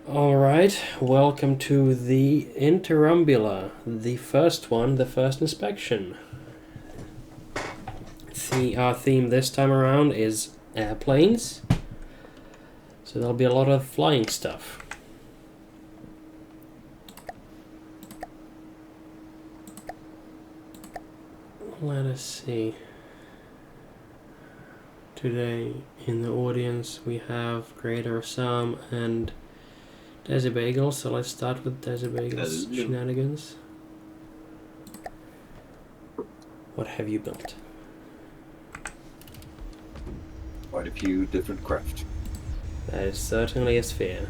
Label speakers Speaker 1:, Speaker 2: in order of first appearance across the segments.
Speaker 1: Alright, welcome to the Interrumbular, the first one, the first inspection. Our theme this time around is airplanes, so there'll be a lot of flying stuff. Let us see. Today in the audience we have Creator of Sam and Desi Bagel, so let's start with Desi Bagel's shenanigans. What have you built?
Speaker 2: Quite a few different craft.
Speaker 1: That is certainly a sphere.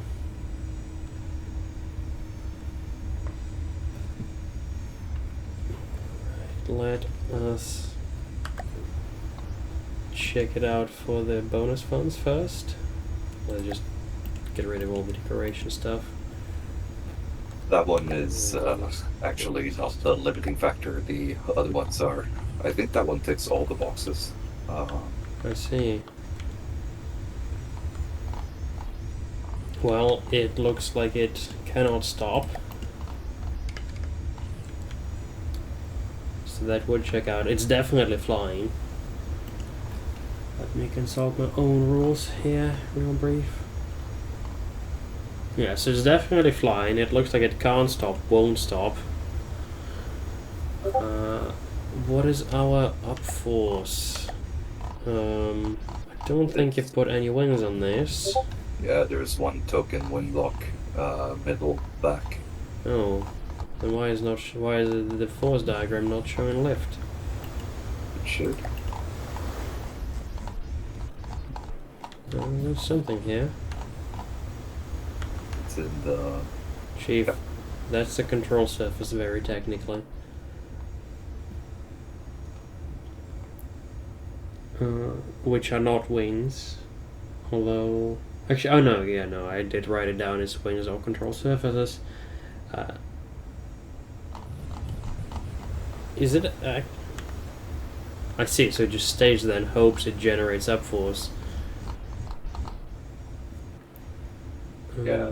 Speaker 1: Let us check it out for the bonus funds first. Let's just get rid of all the decoration stuff.
Speaker 2: That one is actually not the limiting factor. The other ones are. I think that one ticks all the boxes.
Speaker 1: I see. Well, it looks like it cannot stop. So that would check out. It's definitely flying. Let me consult my own rules here, real brief. Yeah, so it's definitely flying. It looks like it can't stop, won't stop. What is our up force? I don't think you've put any wings on this.
Speaker 2: Yeah, there's one token wind block, middle, back.
Speaker 1: Oh, then why is the force diagram not showing lift?
Speaker 2: It should.
Speaker 1: There's something here.
Speaker 2: It's in the...
Speaker 1: Chief,
Speaker 2: Yeah.
Speaker 1: That's the control surface very technically. Which are not wings. Although... Actually, oh no, yeah, no, I did write it down as wings or control surfaces. Is it... I see, so it just stays there and hopes it generates up force.
Speaker 2: Yeah,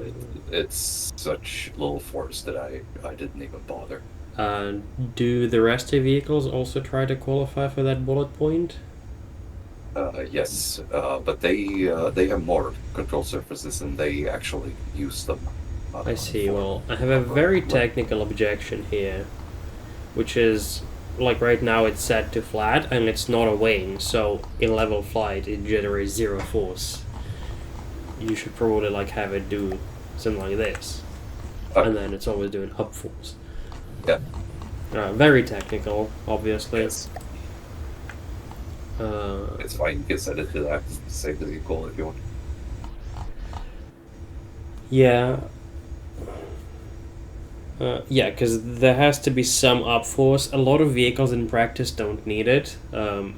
Speaker 2: it's such little force that I didn't even bother.
Speaker 1: Do the rest of the vehicles also try to qualify for that bullet point?
Speaker 2: Yes, but they have more control surfaces and they actually use them.
Speaker 1: I see. Well, I have a very technical objection here, which is, like right now it's set to flat and it's not a wing, so in level flight it generates zero force. You should probably like have it do something like this, and then it's always doing up force.
Speaker 2: Yeah.
Speaker 1: Very technical, obviously.
Speaker 2: Yes. It's fine, you can set it to that, save the vehicle if you want.
Speaker 1: Yeah. Yeah, because there has to be some up force. A lot of vehicles in practice don't need it, but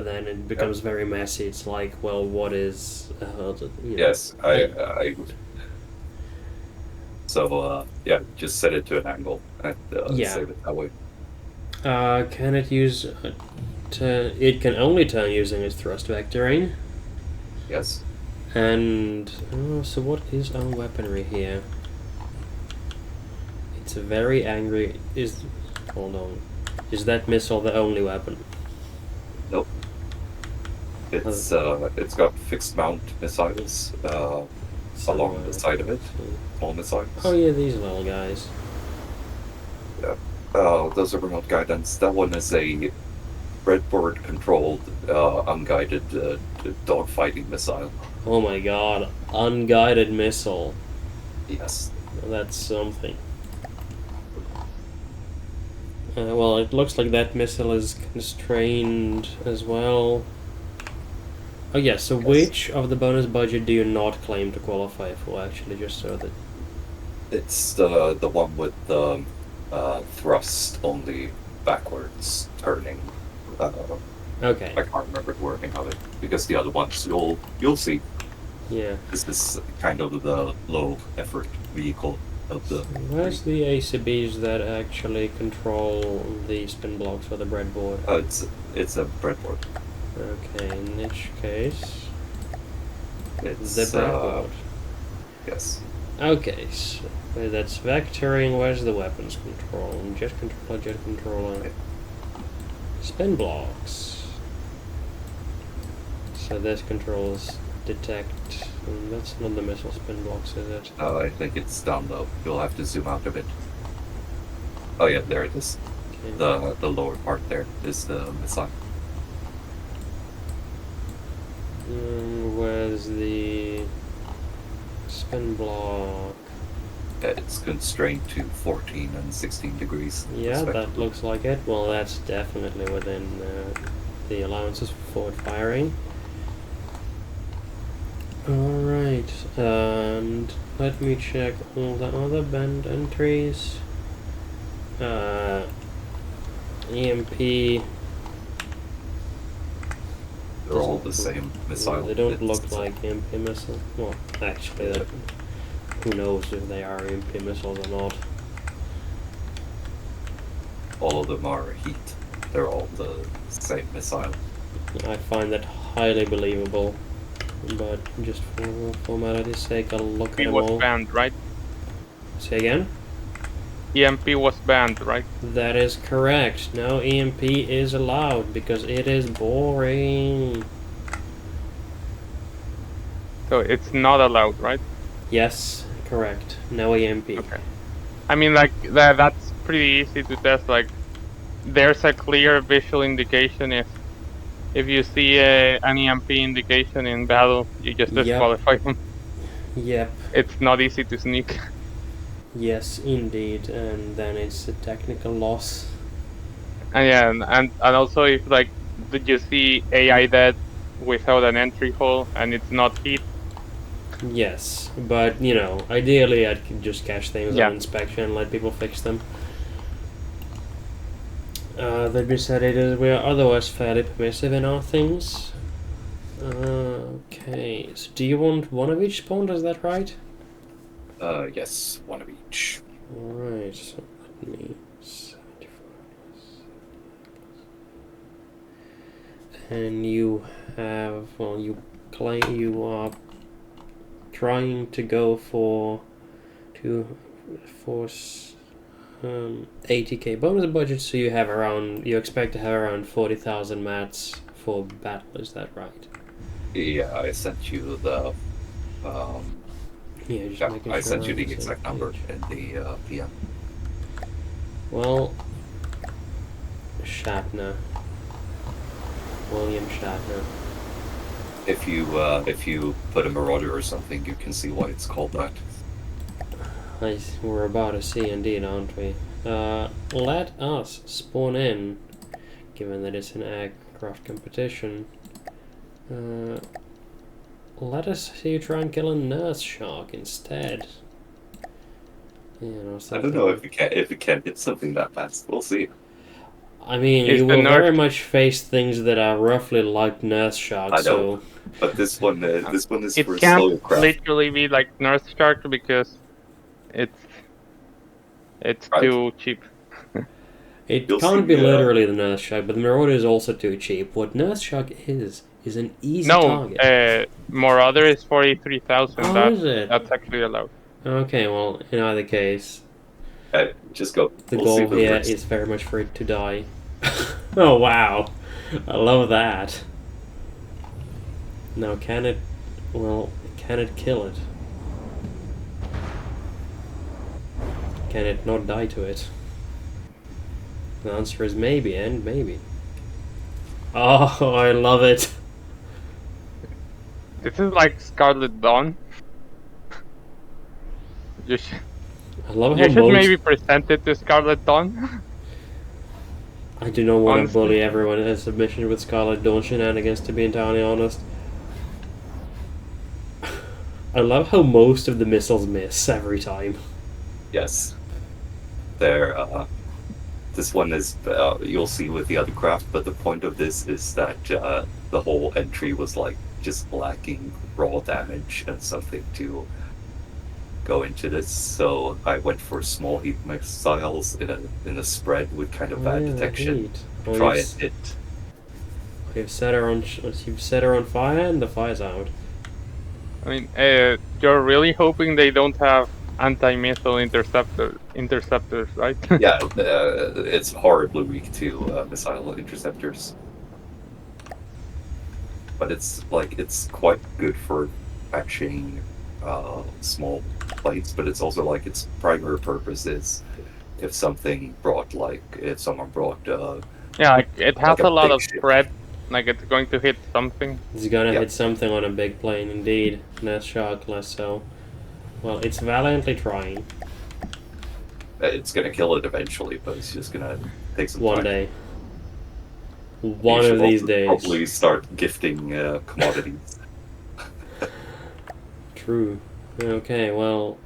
Speaker 1: then it becomes very messy. It's like, well, what is...
Speaker 2: Yes, I So, yeah, just set it to an angle and save it that way.
Speaker 1: Can it use... it can only turn using its thrust vectoring.
Speaker 2: Yes.
Speaker 1: And... so what is our weaponry here? It's a very angry... Hold on. Is that missile the only weapon?
Speaker 2: Nope. It's got fixed mount missiles along the side of it. Small missiles.
Speaker 1: Oh yeah, these little guys.
Speaker 2: Yeah. Those are remote guidance. That one is a breadboard controlled, unguided dogfighting missile.
Speaker 1: Oh my god, unguided missile.
Speaker 2: Yes.
Speaker 1: That's something. Well, it looks like that missile is constrained as well. Oh yeah, so yes. Which of the bonus budget do you not claim to qualify for, actually, just so that...
Speaker 2: It's the one with the thrust only backwards turning.
Speaker 1: Okay.
Speaker 2: I can't remember the wording of it, because the other ones you'll see.
Speaker 1: Yeah.
Speaker 2: This is kind of the low effort vehicle of the...
Speaker 1: Where's the ACBs that actually control the spin blocks for the breadboard?
Speaker 2: It's a breadboard.
Speaker 1: Okay, in which case...
Speaker 2: It's
Speaker 1: the breadboard.
Speaker 2: Yes.
Speaker 1: Okay, so that's vectoring. Where's the weapons control? Jet controller. Spin blocks. So this controls detect. That's not the missile spin blocks, is it?
Speaker 2: I think it's down low. You'll have to zoom out a bit. Oh yeah, there it is.
Speaker 1: Okay.
Speaker 2: The lower part there is the missile.
Speaker 1: Where's the spin block?
Speaker 2: It's constrained to 14 and 16 degrees.
Speaker 1: Yeah, that looks like it. Well, that's definitely within the allowances for forward firing. Alright, and let me check all the other band entries. EMP.
Speaker 2: They're all the same missile.
Speaker 1: They don't look like EMP missiles. Well, actually, who knows if they are EMP missiles or not.
Speaker 2: All of them are heat. They're all the same missile.
Speaker 1: I find that highly believable, but just for formality's sake, I'll look at
Speaker 3: It
Speaker 1: them
Speaker 3: was
Speaker 1: all.
Speaker 3: banned, right?
Speaker 1: Say again?
Speaker 3: EMP was banned, right?
Speaker 1: That is correct. No EMP is allowed because it is boring.
Speaker 3: So it's not allowed, right?
Speaker 1: Yes, correct. No EMP.
Speaker 3: Okay. I mean, like that's pretty easy to test. Like, there's a clear visual indication if you see an EMP indication in battle, you just
Speaker 1: Yep.
Speaker 3: disqualify them.
Speaker 1: Yep.
Speaker 3: It's not easy to sneak.
Speaker 1: Yes, indeed. And then it's a technical loss.
Speaker 3: And yeah, and also if like did you see AI dead without an entry hole and it's not heat?
Speaker 1: Yes, but you know, ideally I'd just catch things
Speaker 3: Yeah.
Speaker 1: on inspection and let people fix them. That being said, we are otherwise fairly permissive in our things. Okay, so do you want one of each spawn? Is that right?
Speaker 2: Yes, one of each.
Speaker 1: Alright, so let me. And you have, well, you claim you are trying to go for 80k bonus budget, so you have around, you expect to have around 40,000 mats for battle, is that right?
Speaker 2: Yeah, I sent you the.
Speaker 1: Yeah, just
Speaker 2: Yeah,
Speaker 1: making
Speaker 2: I
Speaker 1: sure
Speaker 2: sent
Speaker 1: we're
Speaker 2: you
Speaker 1: on
Speaker 2: the
Speaker 1: the same
Speaker 2: exact number
Speaker 1: page.
Speaker 2: in the PM.
Speaker 1: Well, Shatner. William Shatner.
Speaker 2: If you put a marauder or something, you can see why it's called that.
Speaker 1: We're about to see indeed, aren't we? Let us spawn in, given that it's an aircraft competition. Let us see you try and kill a nurse shark instead. You know,
Speaker 2: I don't know if it can hit something that fast. We'll see.
Speaker 1: I mean,
Speaker 3: Is
Speaker 1: you
Speaker 3: the
Speaker 1: will very
Speaker 3: nurse-
Speaker 1: much face things that are roughly like nurse sharks.
Speaker 2: I know,
Speaker 1: So
Speaker 2: but this one is
Speaker 3: It
Speaker 2: for
Speaker 3: can't
Speaker 2: slow craft.
Speaker 3: literally be like Nurse Shark because it's
Speaker 2: Right.
Speaker 3: too cheap.
Speaker 1: it
Speaker 2: You'll
Speaker 1: can't
Speaker 2: see,
Speaker 1: be literally the nurse shark, but the Marauder is also too cheap. What nurse shark is an easy target.
Speaker 3: Marauder is 43,000.
Speaker 1: Oh, is it?
Speaker 3: That's actually allowed.
Speaker 1: Okay, well, in either case,
Speaker 2: Just go.
Speaker 1: the
Speaker 2: We'll see
Speaker 1: goal
Speaker 2: if it
Speaker 1: here
Speaker 2: works.
Speaker 1: is very much for it to die. Oh wow, I love that. Now, can it? Well, can it kill it? Can it not die to it? The answer is maybe and maybe. Oh, I love it.
Speaker 3: This is like Scarlet Dawn. You
Speaker 1: I love
Speaker 3: you
Speaker 1: how
Speaker 3: should
Speaker 1: most.
Speaker 3: maybe present it to Scarlet Dawn.
Speaker 1: I do not want to
Speaker 3: Honestly.
Speaker 1: bully everyone in a submission with Scarlet Dawn shenanigans, to be entirely honest. I love how most of the missiles miss every time.
Speaker 2: Yes. This one is you'll see with the other craft, but the point of this is that the whole entry was like just lacking raw damage and something to go into this. So I went for small heat missiles in a spread with kind of bad detection.
Speaker 1: Oh,
Speaker 2: Try and hit.
Speaker 1: You've set her on fire, and the fire's out.
Speaker 3: I mean, you're really hoping they don't have anti-missile interceptors, right?
Speaker 2: Yeah, it's horribly weak to missile interceptors, but it's quite good for catching small planes. But it's also like its primary purpose is if someone brought
Speaker 3: Yeah, like, it has
Speaker 2: like a
Speaker 3: a lot
Speaker 2: big
Speaker 3: of
Speaker 2: ship.
Speaker 3: spread. Like it's going to hit something.
Speaker 1: It's gonna
Speaker 2: Yeah.
Speaker 1: hit something on a big plane, indeed. Less shock, less so. Well, it's valiantly trying.
Speaker 2: It's gonna kill it eventually, but it's just gonna take some
Speaker 1: One
Speaker 2: time.
Speaker 1: day.
Speaker 2: You
Speaker 1: One
Speaker 2: should
Speaker 1: of these
Speaker 2: also
Speaker 1: days.
Speaker 2: probably start gifting commodities.
Speaker 1: True. Okay, well...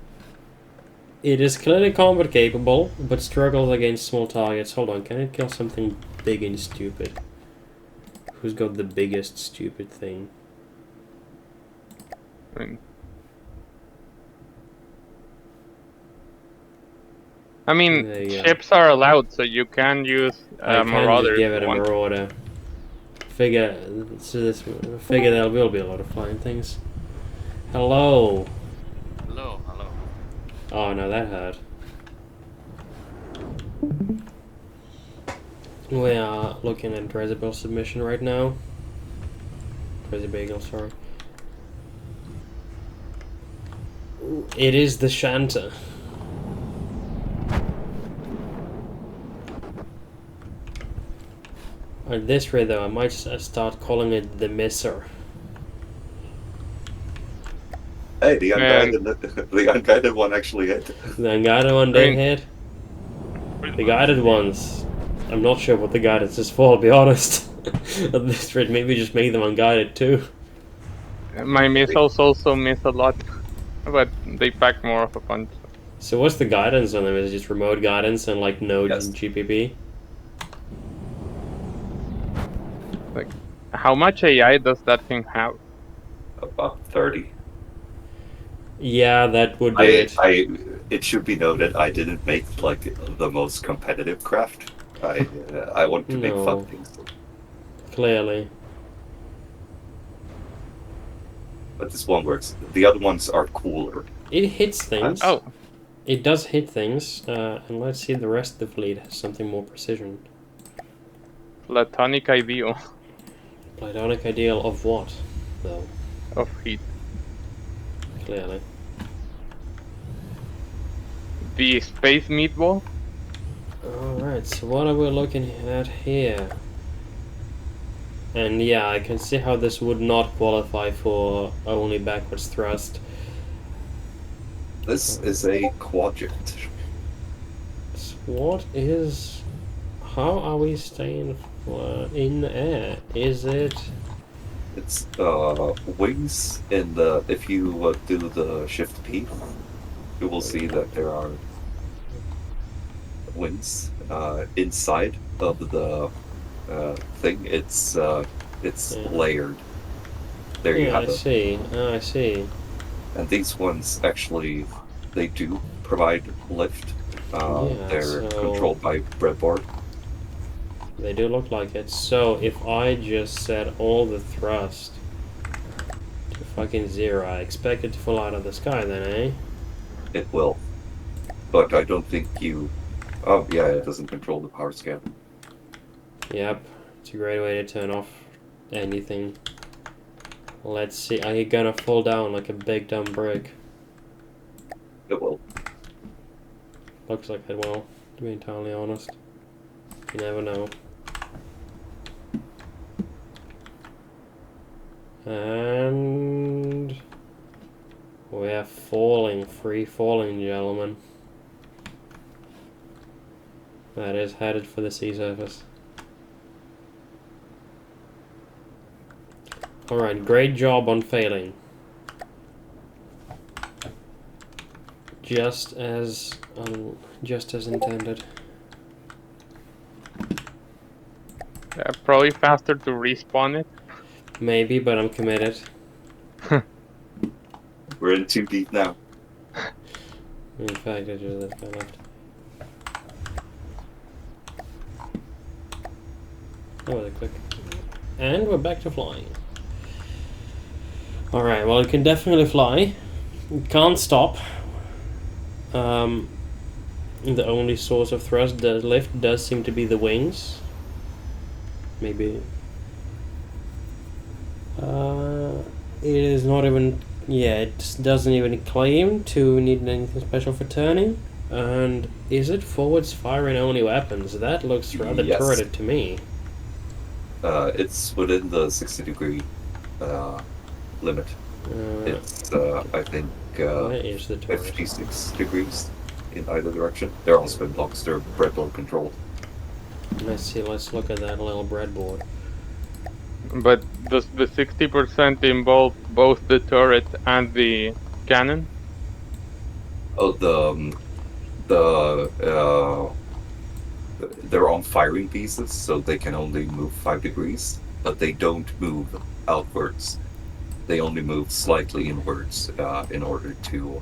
Speaker 1: It is clearly combat capable, but struggles against small targets. Hold on, can it kill something big and stupid? Who's got the biggest stupid thing?
Speaker 3: I mean,
Speaker 1: There you go.
Speaker 3: ships are allowed, so you can use
Speaker 1: I can
Speaker 3: Marauder
Speaker 1: just
Speaker 3: if
Speaker 1: give
Speaker 3: you
Speaker 1: it a
Speaker 3: want.
Speaker 1: marauder. Figure there will be a lot of flying things. Hello.
Speaker 4: Hello, hello.
Speaker 1: Oh no, that hurt. We are looking at Dresibel's submission right now. Dresibagel, sorry. It is the Shanta. At this rate though, I might start calling it the Misser.
Speaker 2: Hey, the unguided one actually hit.
Speaker 1: The unguided one did
Speaker 3: mean,
Speaker 1: hit.
Speaker 4: Pretty
Speaker 1: The
Speaker 4: much.
Speaker 1: guided ones, I'm not sure what the guidance is for, I'll be honest. At this rate, maybe just make them unguided too.
Speaker 3: My missiles also miss a lot, but they pack more of a punch.
Speaker 1: So what's the guidance on them? Is it just remote guidance and like node
Speaker 2: Yes.
Speaker 1: and GPP?
Speaker 3: Like, how much AI does that thing have?
Speaker 2: About 30.
Speaker 1: Yeah, that would do it.
Speaker 2: It should be noted I didn't make like the most competitive craft. I want to make
Speaker 1: No.
Speaker 2: fun things,
Speaker 1: Clearly.
Speaker 2: but this one works. The other ones are cooler.
Speaker 1: It hits things.
Speaker 3: Oh,
Speaker 1: It does hit things. And let's see if the rest of the fleet has something more precision.
Speaker 3: platonic ideal
Speaker 1: Platonic ideal of what, though?
Speaker 3: of heat.
Speaker 1: Clearly.
Speaker 3: The space meatball?
Speaker 1: Alright, so what are we looking at here? And yeah, I can see how this would not qualify for only backwards thrust.
Speaker 2: This is a quadrant.
Speaker 1: So what is... How are we staying in the air? Is it...
Speaker 2: It's wings in the. If you do the shift P, you will see that there are wings inside of the thing. It's
Speaker 1: Yeah.
Speaker 2: layered. There you
Speaker 1: Yeah, I
Speaker 2: have it.
Speaker 1: see. I see.
Speaker 2: And these ones actually, they do provide lift.
Speaker 1: Yeah,
Speaker 2: They're
Speaker 1: so-
Speaker 2: controlled by breadboard.
Speaker 1: They do look like it. So if I just set all the thrust to fucking 0, I expect it to fall out of the sky then, eh?
Speaker 2: It will, but I don't think you. Oh yeah, it doesn't control the power scan.
Speaker 1: Yep. It's a great way to turn off anything. Let's see. Are you gonna fall down like a big dumb brick?
Speaker 2: It will.
Speaker 1: Looks like it will, to be entirely honest. You never know. And we're falling, free falling, gentlemen. That is headed for the sea surface. Alright, great job on failing. Just as intended.
Speaker 3: Probably faster to respawn it.
Speaker 1: Maybe, but I'm committed.
Speaker 2: We're in too deep now.
Speaker 1: In fact, I just this guy left. That was a quick. And we're back to flying. Alright, well, it can definitely fly. It can't stop. The only source of thrust, the lift, does seem to be the wings. Maybe. It is not even. Yeah, it doesn't even claim to need anything special for turning. And is it forwards firing only weapons? That looks rather
Speaker 2: Yes.
Speaker 1: turreted to me.
Speaker 2: It's within the 60-degree limit. It's, I think,
Speaker 1: Where is the turret?
Speaker 2: 56 degrees in either direction. They're on spin blocks, they're breadboard controlled.
Speaker 1: Let's see, let's look at that little breadboard.
Speaker 3: But does the 60% involve both the turret and the cannon?
Speaker 2: Oh, they're on firing pieces, so they can only move 5 degrees, but they don't move outwards. They only move slightly inwards in order to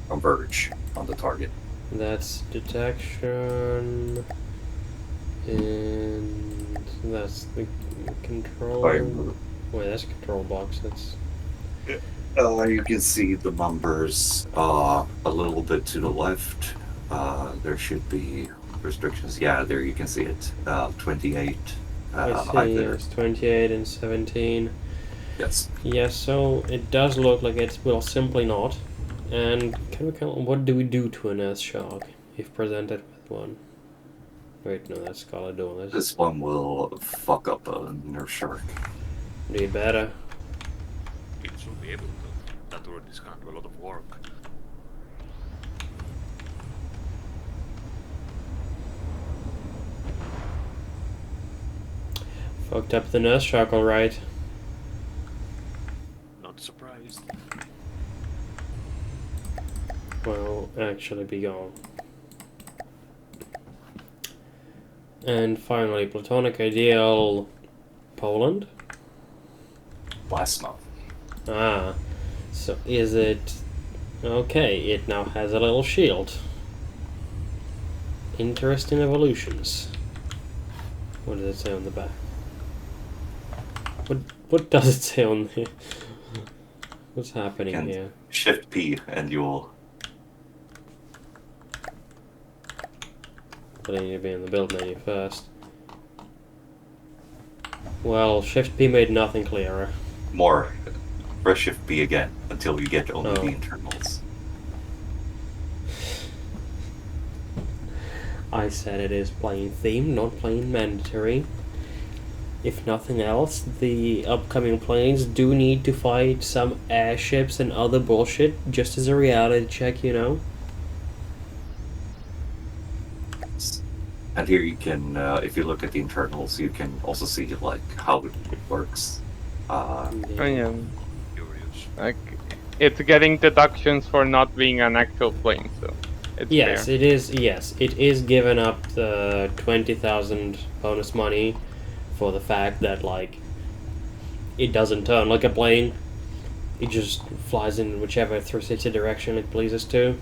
Speaker 2: converge on the target.
Speaker 1: That's detection. And that's the control.
Speaker 2: Fire.
Speaker 1: Wait, that's a control box. That's.
Speaker 2: You can see the numbers a little bit to the left. There should be restrictions. Yeah, there you can see it. 28.
Speaker 1: I see,
Speaker 2: Either.
Speaker 1: yes, 28 and 17.
Speaker 2: Yes.
Speaker 1: Yes, so it does look like it will simply not. And what do we do to an Earth Shark if presented with one? Wait, no, that's Scholar doing this.
Speaker 2: This one will fuck up a nerve shark.
Speaker 1: Do it better.
Speaker 4: It should be able to. That already is gonna do a lot of work.
Speaker 1: Fucked up the Nurse Shark, alright.
Speaker 4: Not surprised.
Speaker 1: Well, actually be gone. And finally, Platonic Ideal Poland.
Speaker 2: Last month.
Speaker 1: Ah, so is it... Okay, it now has a little shield. Interesting evolutions. What does it say on the back? What does it say on here? What's happening
Speaker 2: And
Speaker 1: here?
Speaker 2: Shift P and you'll...
Speaker 1: But I need to be in the build menu first. Well, Shift P made nothing clearer.
Speaker 2: More. Press Shift B again until you get only
Speaker 1: Oh.
Speaker 2: the internals.
Speaker 1: I said it is plain theme, not plain mandatory. If nothing else, the upcoming planes do need to fight some airships and other bullshit, just as a reality check, you know?
Speaker 2: And here you can, if you look at the internals, you can also see like how it works.
Speaker 3: Oh, yeah.
Speaker 4: Curious.
Speaker 3: Like, it's getting deductions for not being an actual plane, so it's
Speaker 1: Yes,
Speaker 3: fair.
Speaker 1: it is. Yes, it is giving up the 20,000 bonus money for the fact that like it doesn't turn like a plane. It just flies in whichever 360 direction it pleases to.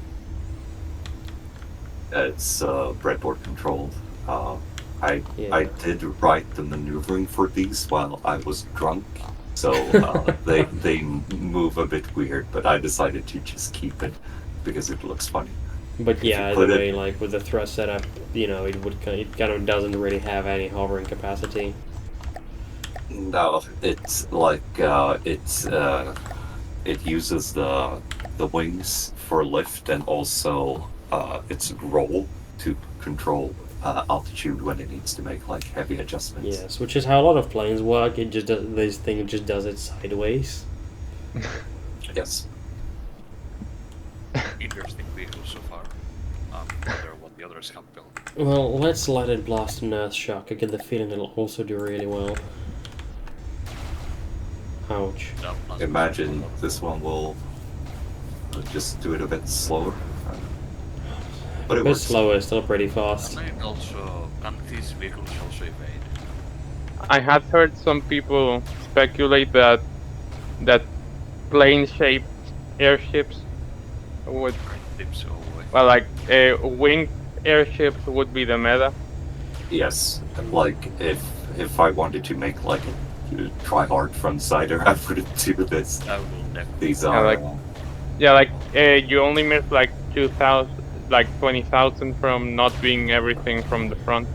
Speaker 2: It's breadboard controlled. I
Speaker 1: Yeah.
Speaker 2: did write the maneuvering for these while I was drunk, so they move a bit weird. But I decided to just keep it because it looks funny.
Speaker 1: But
Speaker 2: you
Speaker 1: yeah, either
Speaker 2: put it-
Speaker 1: way, like with the thrust setup, you know, it kind of doesn't really have any hovering capacity.
Speaker 2: No, it's like it uses the wings for lift and also its roll to control altitude when it needs to make like heavy adjustments.
Speaker 1: Yes, which is how a lot of planes work. It just does, this thing just does it sideways.
Speaker 2: Yes.
Speaker 4: Interesting vehicle so far. Wonder what the others have built.
Speaker 1: Well, let's let it blast an Earth Shock. I get the feeling it'll also do really well. Ouch.
Speaker 4: That must
Speaker 2: Imagine this one will just do it a bit slower. But
Speaker 1: A
Speaker 2: it
Speaker 1: bit
Speaker 2: works.
Speaker 1: slower, still pretty fast.
Speaker 4: And it also, and these vehicles also evade.
Speaker 3: I had heard some people speculate that plane-shaped airships would,
Speaker 4: Dip so away.
Speaker 3: well, like winged airships would be the meta.
Speaker 2: Yes, like if I wanted to make like a try hard front sider effort to do this.
Speaker 4: I will definitely.
Speaker 2: These
Speaker 3: Yeah,
Speaker 2: are
Speaker 3: like- Yeah, like you only miss like 2,000, like 20,000 from not being everything from the front.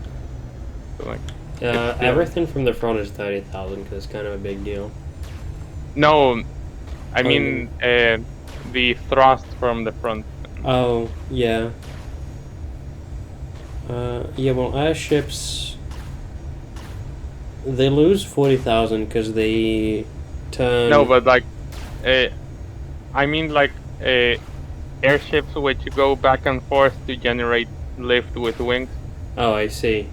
Speaker 3: So like, it's still-
Speaker 1: Everything from the front is 30,000 because it's kind of a big deal.
Speaker 3: no, I
Speaker 1: Oh,
Speaker 3: mean the thrust from the front.
Speaker 1: Oh, yeah. Yeah, well, airships, they lose 40,000 because they turn...
Speaker 3: No, but like, I mean like airships which go back and forth to generate lift with wings,
Speaker 1: Oh, I see.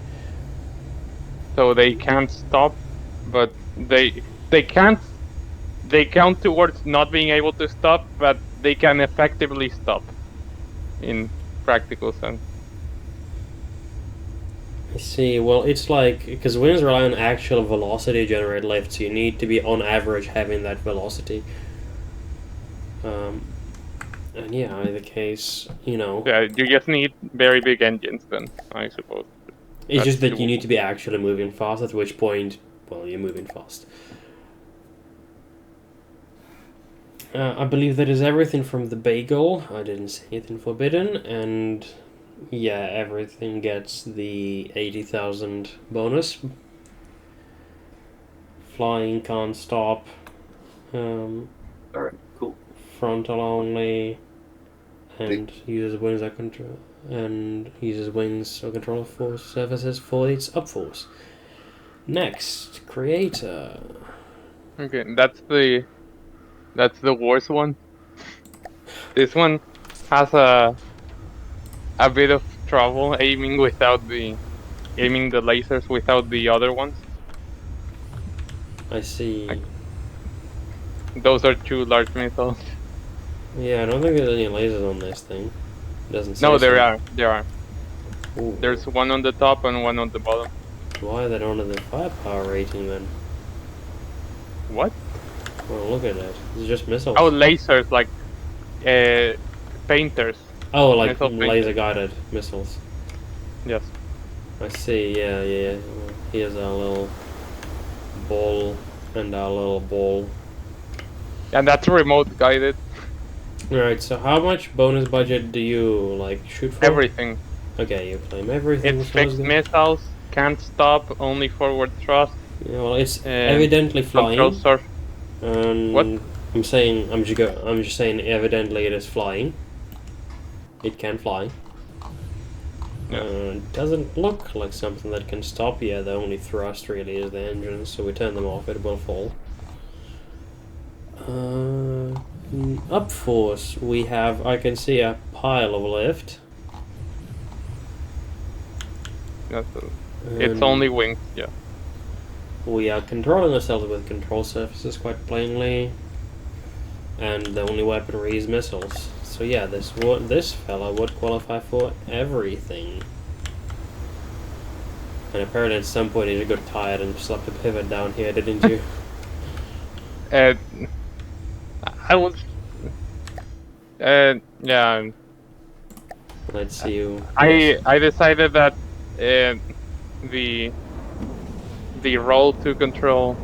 Speaker 3: so they can't stop, but they can't. They count towards not being able to stop, but they can effectively stop, in practical sense.
Speaker 1: I see. Well, it's like, because wings rely on actual velocity to generate lift, so you need to be on average having that velocity. And yeah, in the case, you know,
Speaker 3: Yeah, you just need very big engines then, I suppose.
Speaker 1: it's just
Speaker 3: that's
Speaker 1: that you
Speaker 3: doable.
Speaker 1: need to be actually moving fast, at which point, well, you're moving fast. I believe that is everything from the bagel. I didn't say anything forbidden, and yeah, everything gets the 80,000 bonus. Flying can't stop.
Speaker 2: Alright, cool.
Speaker 1: Frontal only, and uses wings or control, and uses wings or control force surfaces for its upforce. Next, creator.
Speaker 3: Okay, that's the worst one. This one has a bit of trouble aiming the lasers without the other ones.
Speaker 1: I see.
Speaker 3: Like- Those are two large missiles.
Speaker 1: Yeah, I don't think there's any lasers on this thing. Doesn't say
Speaker 3: No,
Speaker 1: so.
Speaker 3: there are.
Speaker 1: Ooh.
Speaker 3: There's one on the top and one on the bottom.
Speaker 1: Why they don't have the firepower rating then?
Speaker 3: What?
Speaker 1: Well, look at that. It's just missiles.
Speaker 3: Oh, lasers, like painters.
Speaker 1: Oh, like
Speaker 3: missile painters.
Speaker 1: laser guided missiles.
Speaker 3: Yes.
Speaker 1: I see. Yeah. Well, here's our little ball and our little ball.
Speaker 3: And that's remote guided.
Speaker 1: Alright, so how much bonus budget do you like shoot for?
Speaker 3: Everything.
Speaker 1: Okay, you claim everything.
Speaker 3: It's
Speaker 1: so let's
Speaker 3: fixed
Speaker 1: go.
Speaker 3: missiles, can't stop, only forward thrust,
Speaker 1: Yeah, well, it's evidently flying.
Speaker 3: control surf. What?
Speaker 1: I'm just saying evidently it is flying. It can fly.
Speaker 3: Yeah.
Speaker 1: Doesn't look like something that can stop. Yeah, the only thrust really is the engines, so we turn them off, it will fall. Up force, we have, I can see a pile of lift.
Speaker 3: It's only wings, yeah.
Speaker 1: We are controlling ourselves with control surfaces quite plainly, and the only weaponry is missiles. So yeah, this fella would qualify for everything. And apparently at some point he got tired and slapped a pivot down here, didn't you?
Speaker 3: I was... yeah.
Speaker 1: Let's see you.
Speaker 3: I decided that the roll to control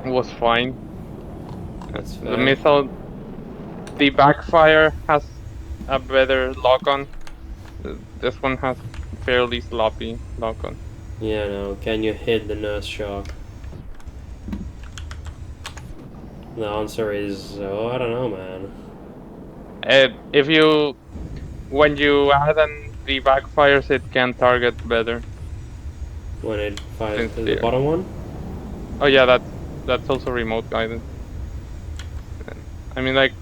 Speaker 3: was fine.
Speaker 1: That's
Speaker 3: The
Speaker 1: fair.
Speaker 3: missile, the backfire has a better lock-on. This one has fairly sloppy lock-on.
Speaker 1: Yeah, no. Can you hit the nurse shock? The answer is, I don't know, man.
Speaker 3: When you add the backfires, it can target better.
Speaker 1: When it fires
Speaker 3: Since
Speaker 1: to the
Speaker 3: the-
Speaker 1: bottom one?
Speaker 3: Oh yeah, that's also remote guided. I mean, like,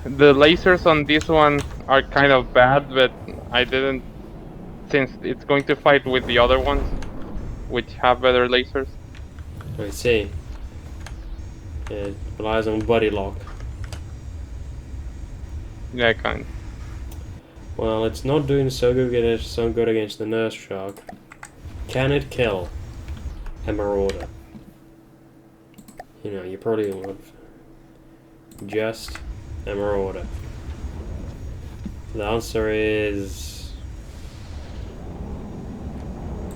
Speaker 3: the lasers on this one are kind of bad, but I didn't, since it's going to fight with the other ones, which have better lasers.
Speaker 1: I see. It relies on body lock.
Speaker 3: Yeah, kind.
Speaker 1: Well, it's not doing so good against the nurse shock. Can it kill a marauder? You know, you probably want just a marauder. The answer is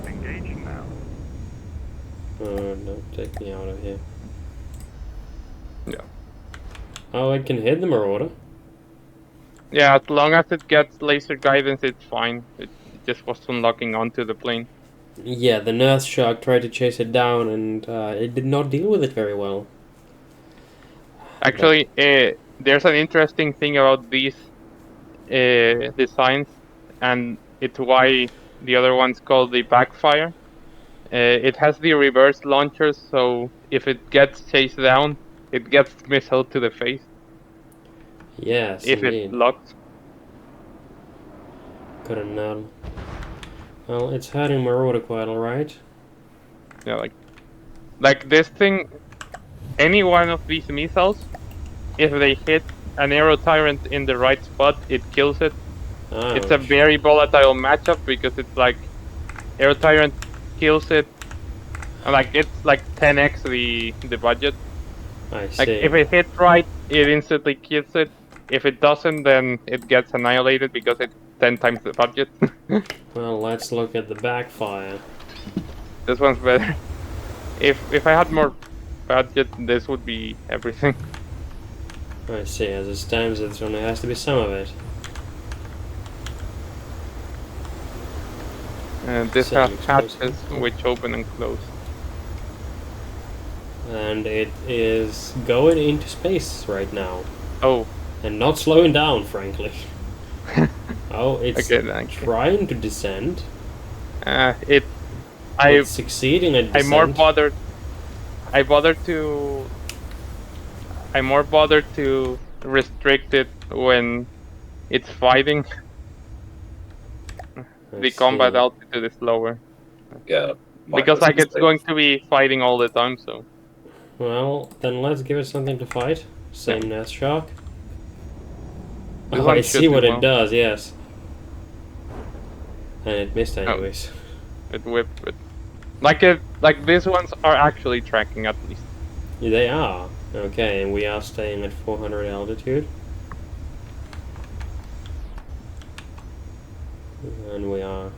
Speaker 4: Engaging
Speaker 1: don't take me out of here.
Speaker 3: Yeah.
Speaker 1: Oh, it can hit the Marauder.
Speaker 3: Yeah, as long as it gets laser guidance, it's fine. It just wasn't locking onto the plane.
Speaker 1: Yeah, the Nurse Shark tried to chase it down, and it did not deal with it very well.
Speaker 3: Actually, there's an interesting thing about these designs, and it's why the other one's called the backfire. It has the reverse launcher, so if it gets chased down, it gets missile to the face
Speaker 1: Yes,
Speaker 3: if it
Speaker 1: indeed.
Speaker 3: locks.
Speaker 1: Couldn't know. Well, it's hurting Marauder quite alright.
Speaker 3: Yeah, like this thing. Any one of these missiles, if they hit an arrow tyrant in the right spot, it kills it. It's a
Speaker 1: Ouch.
Speaker 3: very volatile matchup because it's like arrow tyrant kills it, and like it's like 10x the budget.
Speaker 1: I
Speaker 3: Like
Speaker 1: see.
Speaker 3: if it hits right, it instantly kills it. If it doesn't, then it gets annihilated because it's 10 times the budget.
Speaker 1: Well, let's look at the backfire.
Speaker 3: This one's better. If I had more budget, this would be everything.
Speaker 1: I see. As it stands, there only has to be some of it.
Speaker 3: And this
Speaker 1: Same
Speaker 3: has hatches
Speaker 1: explosive.
Speaker 3: which open and close.
Speaker 1: And it is going into space right now.
Speaker 3: Oh,
Speaker 1: And not slowing down, frankly. Oh, it's
Speaker 3: okay, thank you.
Speaker 1: trying to descend.
Speaker 3: It's
Speaker 1: succeeding at descent.
Speaker 3: I'm more bothered. I'm more bothered to restrict it when it's fighting. The combat altitude is lower
Speaker 2: Yeah.
Speaker 3: because like it's going to be fighting all the time. So
Speaker 1: Well, then let's give it something to fight. Same Nest Shark.
Speaker 3: This
Speaker 1: Oh,
Speaker 3: one
Speaker 1: I
Speaker 3: should
Speaker 1: see
Speaker 3: do
Speaker 1: what
Speaker 3: well.
Speaker 1: it does, yes. And it missed anyways.
Speaker 3: it whipped it. Like these ones are actually tracking at least.
Speaker 1: They are. Okay, and we are staying at 400 altitude. And we are...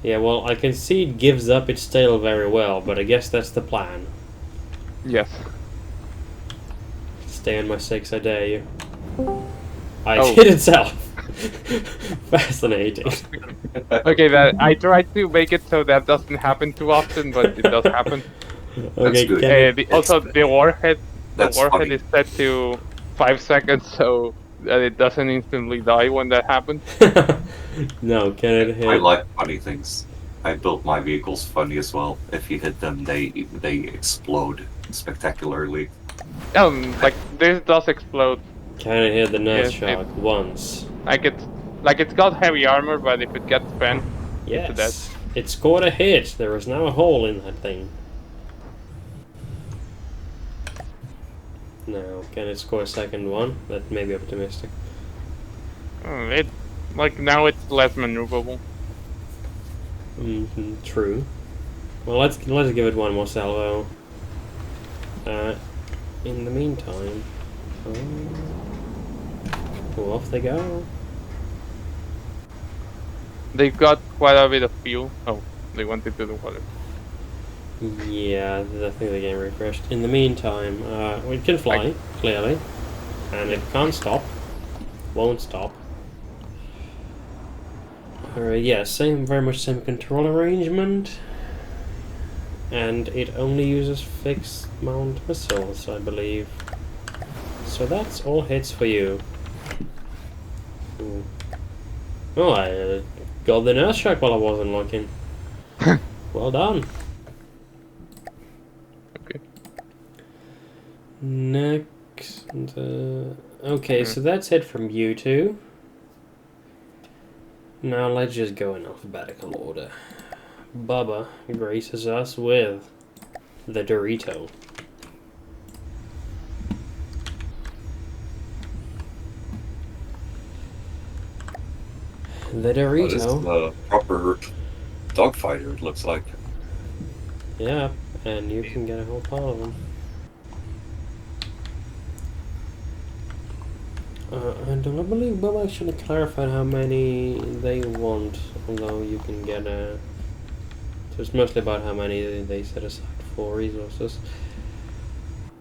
Speaker 1: Yeah, well, I can see it gives up its tail very well, but I guess that's the plan.
Speaker 3: Yes.
Speaker 1: Stay on my 6, I dare you. I
Speaker 3: Oh.
Speaker 1: hit itself! Fascinating.
Speaker 3: Okay, that I tried to make it so that doesn't happen too often, but it does happen.
Speaker 1: Okay,
Speaker 2: good.
Speaker 1: can it-
Speaker 3: Also, the warhead
Speaker 2: That's funny.
Speaker 3: is set to 5 seconds, so that it doesn't instantly die when that happens.
Speaker 1: No, can it hit?
Speaker 2: I like funny things. I built my vehicles funny as well. If you hit them, they explode spectacularly.
Speaker 3: Like this does explode.
Speaker 1: Can it hit the Nest
Speaker 3: Yeah, it-
Speaker 1: Shark once?
Speaker 3: Like it's got heavy armor, but if it gets spent, it's dead.
Speaker 1: Yes. It scored a hit. There is now a hole in that thing. Now, can it score a second one? That may be optimistic.
Speaker 3: It like now it's less maneuverable.
Speaker 1: True. Well, let's give it one more salvo. In the meantime, well, off they go.
Speaker 3: They've got quite a bit of fuel. Oh, they went into the water.
Speaker 1: Yeah, I think the game refreshed. In the meantime, it can fly, clearly. And it can't stop. Won't stop. Alright, yeah, very much same control arrangement. And it only uses fixed mount missiles, I believe. So that's all hits for you. Ooh. Oh, I got the Nurse Shark while I wasn't looking. Well done.
Speaker 3: Okay.
Speaker 1: Next, okay, so that's it from you two. Now let's just go in alphabetical order. Bubba graces us with the Dorito. The
Speaker 2: Oh, this is
Speaker 1: Dorito.
Speaker 2: a proper dogfighter, it looks like.
Speaker 1: Yeah, and you can get a whole pile of them. I don't believe Bubba actually clarified how many they want, although you can get to it's mostly about how many they set aside for resources.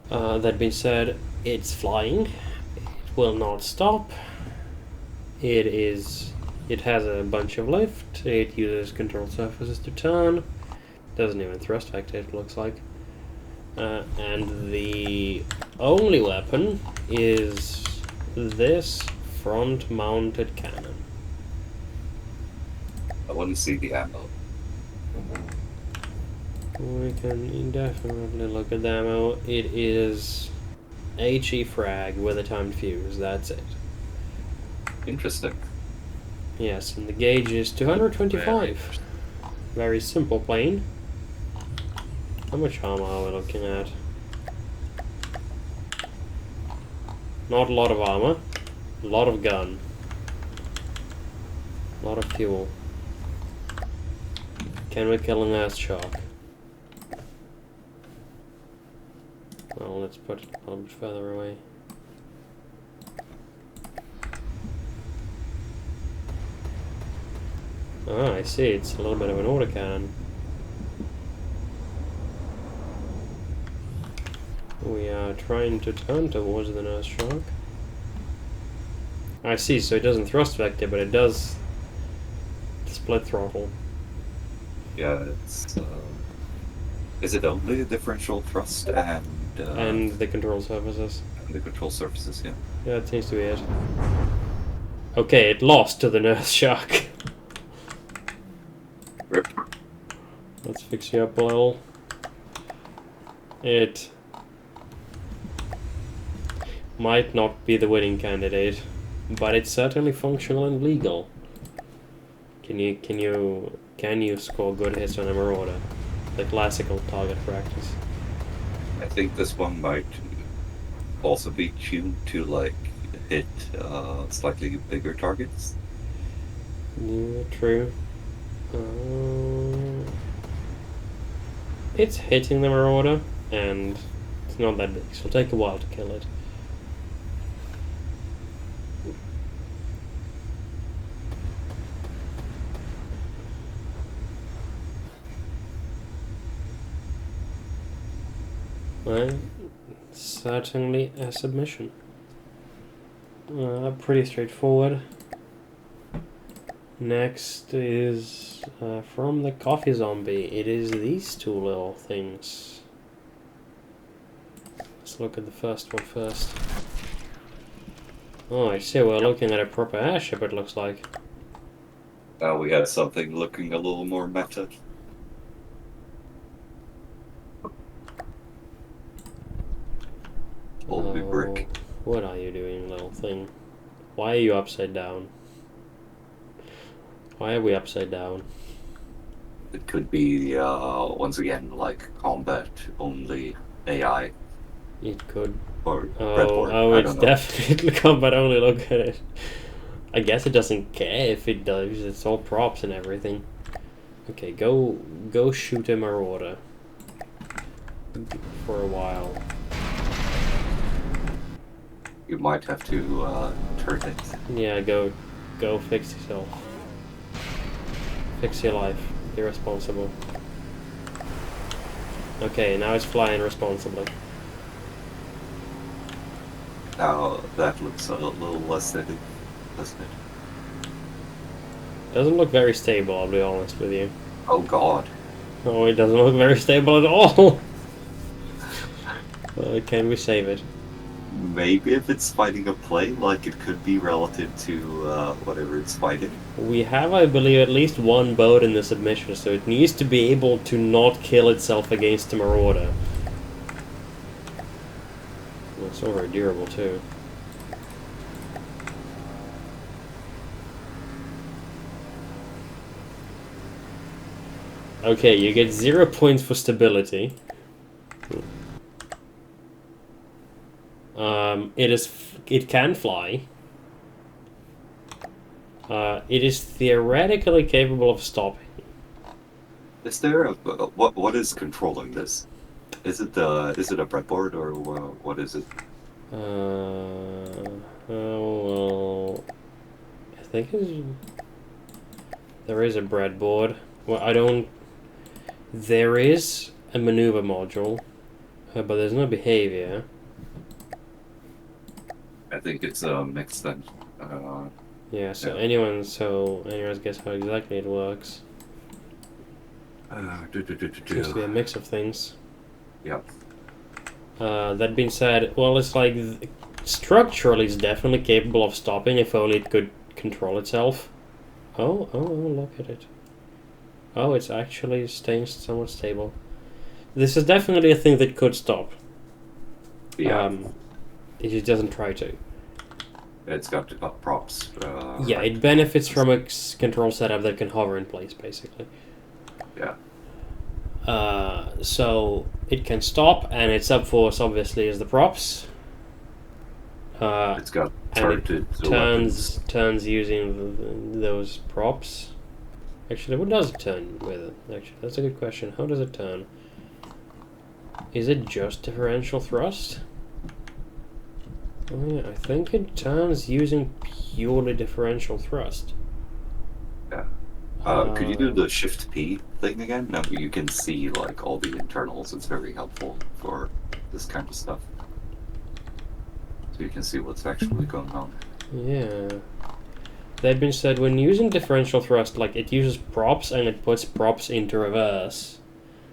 Speaker 1: That being said, it's flying. It will not stop. It has a bunch of lift. It uses control surfaces to turn. Doesn't even thrust vector, it looks like. And the only weapon is this front-mounted cannon.
Speaker 2: I want to see the ammo.
Speaker 1: We can definitely look at the ammo. It is HE frag with a timed fuse. That's it.
Speaker 2: Interesting.
Speaker 1: Yes, and the gauge is 225. Very simple plane. How much armor are we looking at? Not a lot of armor. A lot of gun. A lot of fuel. Can we kill an Earth Shark? Well, let's put it a little bit further away. Ah, I see. It's a little bit of an autocannon. We are trying to turn towards the Nurse Shark. I see, so it doesn't thrust vector, but it does split throttle.
Speaker 2: Yeah, it's. Is it only a differential thrust
Speaker 1: And the control surfaces.
Speaker 2: the control surfaces? Yeah.
Speaker 1: Yeah, it seems to be it. Okay, it lost to the Nurse Shark.
Speaker 2: Rip.
Speaker 1: Let's fix you up a little. It might not be the winning candidate, but it's certainly functional and legal. Can you score good hits on a Marauder? The classical target practice.
Speaker 2: I think this one might also be tuned to like hit slightly bigger targets.
Speaker 1: Yeah, true. It's hitting the Marauder, and it's not that big, so it'll take a while to kill it. Well, certainly a submission. Pretty straightforward. Next is from the coffee zombie. It is these two little things. Let's look at the first one first. Oh, I see. We're looking at a proper airship, it looks like.
Speaker 2: Now we had something looking a little more meta. Holy brick.
Speaker 1: What are you doing, little thing? Why are you upside down? Why are we upside down?
Speaker 2: It could be once again like combat only AI
Speaker 1: It could.
Speaker 2: or
Speaker 1: Oh,
Speaker 2: I
Speaker 1: it's
Speaker 2: don't know.
Speaker 1: definitely combat only. Look at it. I guess it doesn't care if it does. It's all props and everything. Okay, go shoot a Marauder for a while.
Speaker 2: You might have to turn it.
Speaker 1: Yeah, go fix yourself. Fix your life. Be responsible. Okay, now it's flying responsibly.
Speaker 2: Now that looks a little less steady, doesn't it?
Speaker 1: Doesn't look very stable, I'll be honest with you.
Speaker 2: Oh god.
Speaker 1: Oh, it doesn't look very stable at all. Can we save it?
Speaker 2: Maybe if it's fighting a plane, like it could be relative to whatever it's fighting.
Speaker 1: We have, I believe, at least one boat in the submission, so it needs to be able to not kill itself against a Marauder. Well, it's not very durable, too. Okay, you get 0 points for stability. It can fly. It is theoretically capable of stopping.
Speaker 2: Is there a what is controlling this? Is it a breadboard or what is it?
Speaker 1: Well, I think there is a breadboard. Well, I don't. There is a maneuver module, but there's no behavior.
Speaker 2: I think it's a mix then.
Speaker 1: Yeah, so
Speaker 2: Yeah.
Speaker 1: anyone's guess how exactly it works. Seems to be a mix of things.
Speaker 2: Yeah.
Speaker 1: That being said, well, it's like structurally it's definitely capable of stopping if only it could control itself. Oh, look at it. Oh, it's actually staying somewhat stable. This is definitely a thing that could stop.
Speaker 2: Yeah.
Speaker 1: It just doesn't try to.
Speaker 2: It's got the props.
Speaker 1: Yeah,
Speaker 2: right.
Speaker 1: it benefits from a control setup that can hover in place, basically.
Speaker 2: Yeah.
Speaker 1: So it can stop, and its subforce obviously is the props.
Speaker 2: It's got
Speaker 1: And it
Speaker 2: turreted weapons.
Speaker 1: turns using those props. Actually, what does it turn with? Actually, that's a good question. How does it turn? Is it just differential thrust? Oh yeah, I think it turns using purely differential thrust.
Speaker 2: Yeah. Could you do the Shift P thing again? Now you can see like all the internals. It's very helpful for this kind of stuff. So you can see what's actually going on.
Speaker 1: Yeah. That being said, when using differential thrust, like it uses props and it puts props into reverse.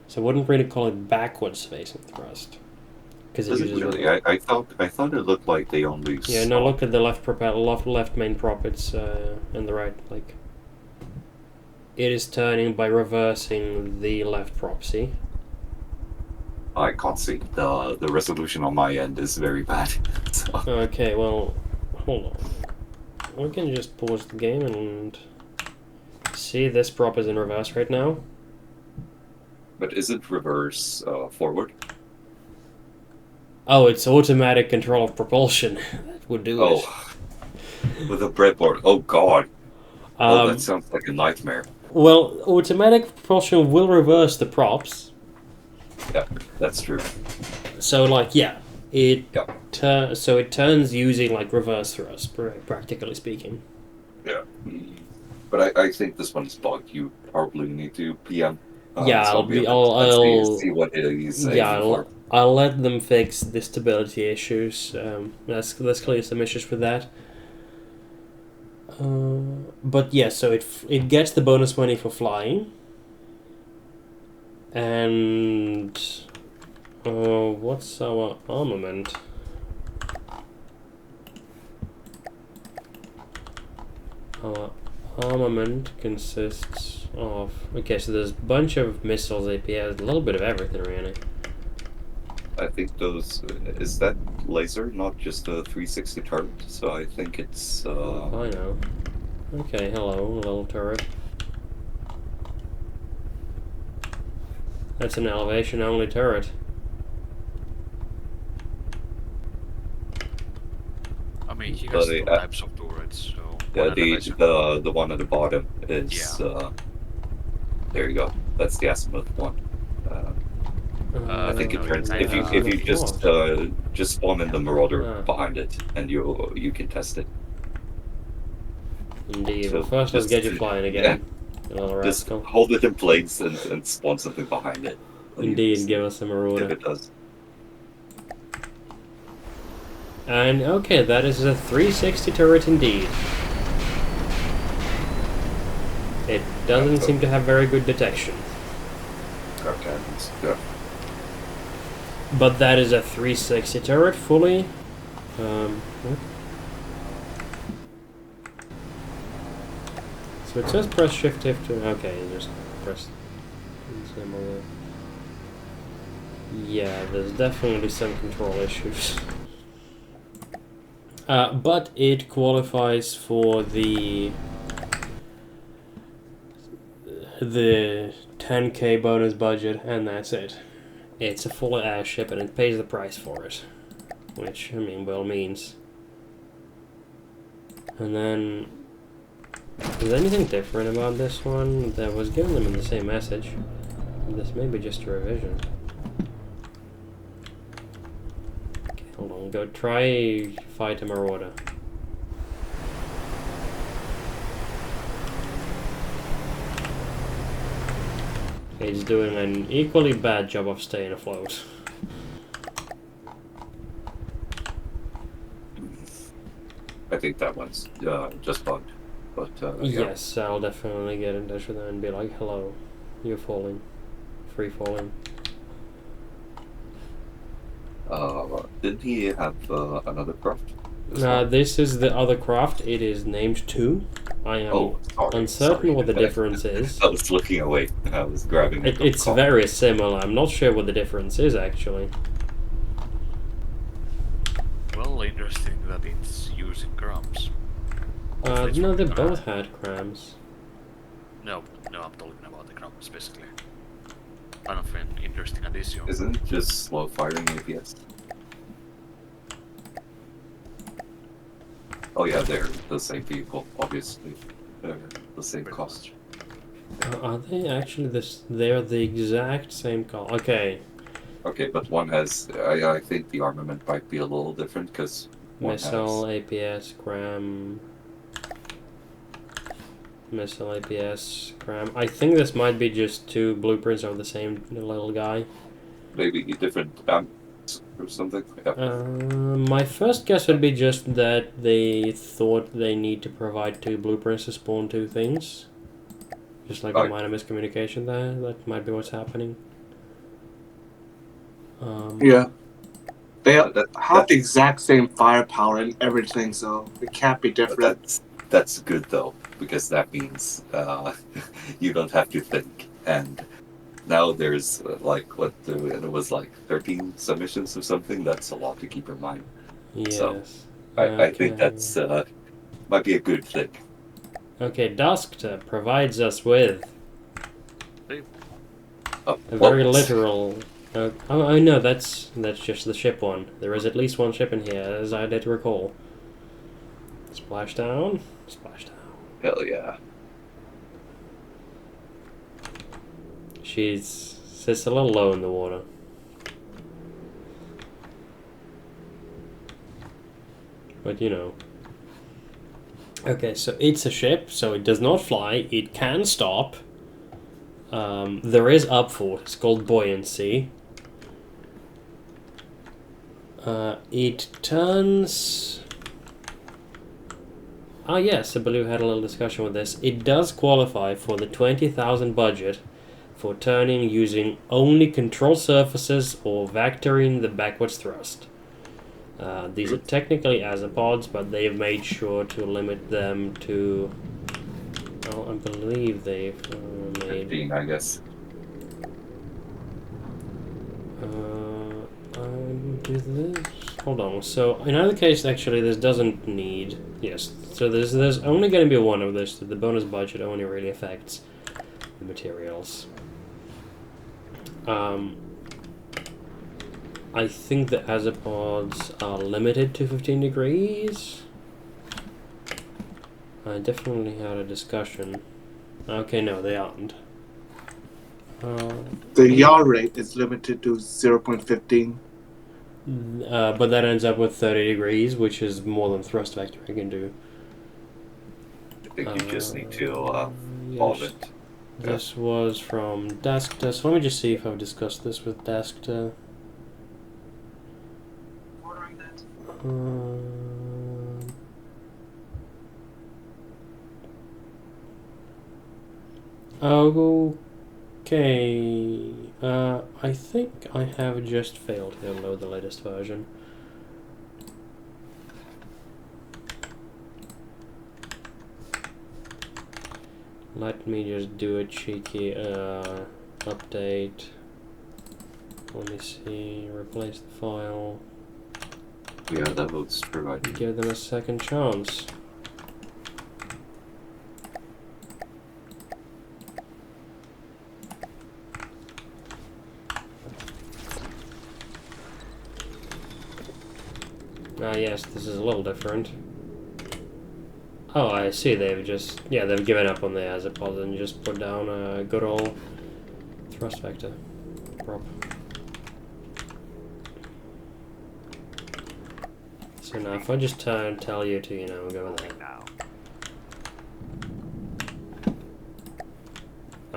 Speaker 1: So I wouldn't really call it backwards facing thrust. Because it
Speaker 2: Does it
Speaker 1: uses
Speaker 2: really? I thought it looked like they only.
Speaker 1: Yeah, no, look at the left propel, left main prop. It's and the right, like it is turning by reversing the left prop. See?
Speaker 2: I can't see. The resolution on my end is very bad. So.
Speaker 1: Okay, well, hold on. We can just pause the game and see this prop is in reverse right now.
Speaker 2: But isn't reverse forward?
Speaker 1: Oh, it's automatic control of propulsion. That would do it.
Speaker 2: With a breadboard. Oh god.
Speaker 1: Um,
Speaker 2: that sounds like a nightmare.
Speaker 1: Well, automatic propulsion will reverse the props.
Speaker 2: Yeah, that's true.
Speaker 1: So, like, yeah, it
Speaker 2: Yeah.
Speaker 1: so it turns using like reverse thrust, practically speaking.
Speaker 2: Yeah. But I think this one is bugged. You probably need to PM.
Speaker 1: Yeah,
Speaker 2: see what he's saying
Speaker 1: yeah,
Speaker 2: before.
Speaker 1: I'll let them fix the stability issues. Let's clear some issues with that. But yeah, so it gets the bonus money for flying. And what's our armament? Our armament consists of... Okay, so there's a bunch of missiles, APS, a little bit of everything, really.
Speaker 2: I think those... Is that laser, not just a 360 turret? So I think it's...
Speaker 1: I know. Okay, hello, little turret. That's an elevation-only turret.
Speaker 4: I mean, he
Speaker 2: But
Speaker 4: has two types of turrets, so...
Speaker 2: yeah, the one at the bottom is... there you go. That's the azimuth one. I think it
Speaker 4: no,
Speaker 2: turns...
Speaker 4: it's
Speaker 2: If you just spawn in the Marauder behind it, and you can test it.
Speaker 1: Indeed.
Speaker 2: So
Speaker 1: Well, first let's get you flying again. Little
Speaker 2: Just
Speaker 1: rascal.
Speaker 2: hold it in place and spawn something behind it.
Speaker 1: Indeed, give us a
Speaker 2: If
Speaker 1: marauder.
Speaker 2: it does.
Speaker 1: And okay, that is a 360 turret indeed. It doesn't seem to have very good detection.
Speaker 2: Okay. Yeah.
Speaker 1: But that is a 360 turret fully. So it says press shift F to... Okay, you just press... Yeah, there's definitely some control issues. But it qualifies for the 10k bonus budget, and that's it. It's a full airship, and it pays the price for it. Which, I mean, well means. And then... Is there anything different about this one that was given them in the same message? This may be just a revision. Okay, hold on, go try fight a Marauder. It's doing an equally bad job of staying afloat.
Speaker 2: I think that one's just bugged. But
Speaker 1: Yes, I'll definitely get in touch with them and be like, hello, you're falling. Free falling.
Speaker 2: Didn't he have another craft? This
Speaker 1: This is the other craft. It is named 2. I am uncertain what the difference is.
Speaker 2: I was looking away. I was grabbing a
Speaker 1: It's
Speaker 2: coffee.
Speaker 1: very similar. I'm not sure what the difference is, actually.
Speaker 4: Well, interesting that it's using crumbs.
Speaker 1: No, they both had crams.
Speaker 4: No, I'm talking about the crumb specifically. Kind of an interesting addition.
Speaker 2: Isn't it just slow firing APS? Oh yeah, they're the same vehicle, obviously. They're the same
Speaker 4: Pretty
Speaker 2: cost.
Speaker 1: Are they actually this? They're the exact same color. Okay.
Speaker 2: Okay, but one has. I think the armament might be a little different because one
Speaker 1: Missile,
Speaker 2: has.
Speaker 1: APS, cram. Missile, APS, cram. I think this might be just 2 blueprints of the same little guy.
Speaker 2: Maybe different amps or something. Yeah.
Speaker 1: My first guess would be just that they thought they need to provide 2 blueprints to spawn 2 things. Just like a minor miscommunication there. That might be what's happening.
Speaker 5: Yeah. They have the exact same firepower and everything, so it can't be different.
Speaker 2: That's good though, because that means you don't have to think. And now there's it was like 13 submissions or something. That's a lot to keep in mind.
Speaker 1: Yes.
Speaker 2: So, I think that's might be a good thing.
Speaker 1: Okay, Duskta provides us with a very
Speaker 2: Well,
Speaker 1: literal. Oh no, that's just the ship one. There is at least one ship in here, as I did recall. Splashdown, splashdown.
Speaker 2: Hell yeah.
Speaker 1: She's sits a little low in the water. But you know. Okay, so it's a ship, so it does not fly. It can stop. There is upfort. It's called buoyancy. It turns. Ah, yes, I believe we had a little discussion with this. It does qualify for the 20,000 budget for turning using only control surfaces or vectoring the backwards thrust. These are technically azapods, but they've made sure to limit them to. Well, I believe they've made.
Speaker 2: 15, I guess.
Speaker 1: Do this. Hold on. So in either case, actually, this doesn't need. Yes. So there's only going to be one of this. The bonus budget only really affects the materials. I think the azapods are limited to 15 degrees. I definitely had a discussion. Okay, no, they aren't.
Speaker 5: The yaw rate is limited to 0.15.
Speaker 1: But that ends up with 30 degrees, which is more than thrust vectoring can do.
Speaker 2: I think you just need to
Speaker 1: Yes.
Speaker 2: solve it.
Speaker 1: This was from Duskta, so let me just see if I've discussed this with Duskta. Okay. I think I have just failed to load the latest version. Let me just do a cheeky update. Let me see. Replace the file.
Speaker 2: Yeah, that was provided.
Speaker 1: Give them a second chance. Ah, yes, this is a little different. Oh, I see. They've given up on the azapods and just put down a good old thrust vector prop. So now, if I just tell you to, go there.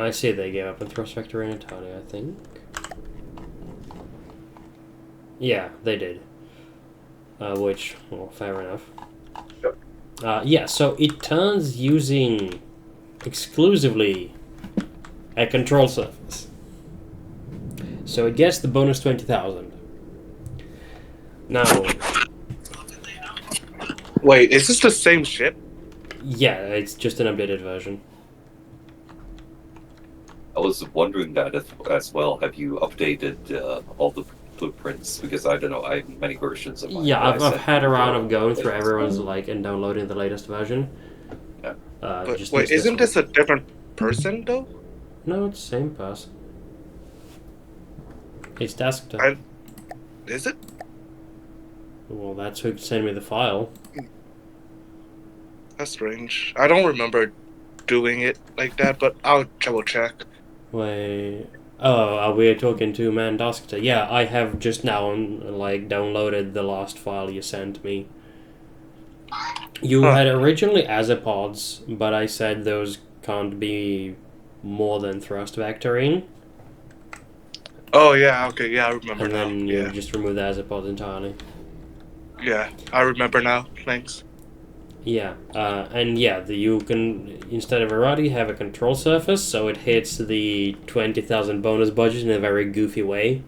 Speaker 1: I see they gave up on thrust vector in Italia, I think. Yeah, they did. Which, well, fair enough.
Speaker 2: Yep.
Speaker 1: Yeah, so it turns using exclusively a control surface. So it gets the bonus 20,000. Now,
Speaker 5: Wait, is this the same ship?
Speaker 1: yeah, it's just an updated version.
Speaker 2: I was wondering that as well. Have you updated all the blueprints? Because I don't know, I have many versions of mine.
Speaker 1: Yeah,
Speaker 2: that I
Speaker 1: I've
Speaker 2: sent
Speaker 1: had a
Speaker 2: you
Speaker 1: round
Speaker 2: for
Speaker 1: of going through
Speaker 2: updates.
Speaker 1: everyone's and downloading the latest version.
Speaker 2: Yeah.
Speaker 5: But
Speaker 1: Just
Speaker 5: wait,
Speaker 1: missed
Speaker 5: isn't
Speaker 1: one.
Speaker 5: this a different person though?
Speaker 1: No, it's the same person. It's desktop.
Speaker 5: Is it?
Speaker 1: Well, that's who sent me the file.
Speaker 5: That's strange. I don't remember doing it like that, but I'll double check.
Speaker 1: Wait. Oh, we're talking to Man Duskter. Yeah, I have just now downloaded the last file you sent me. You
Speaker 5: Huh.
Speaker 1: had originally azipods, but I said those can't be more than thrust vectoring,
Speaker 5: Oh yeah, okay, yeah, I remember
Speaker 1: and
Speaker 5: now.
Speaker 1: then you
Speaker 5: Yeah,
Speaker 1: just remove the azipods entirely.
Speaker 5: yeah, I remember now. Thanks.
Speaker 1: Yeah, and yeah, you can, instead of a ruddy, have a control surface, so it hits the 20,000 bonus budget in a very goofy way.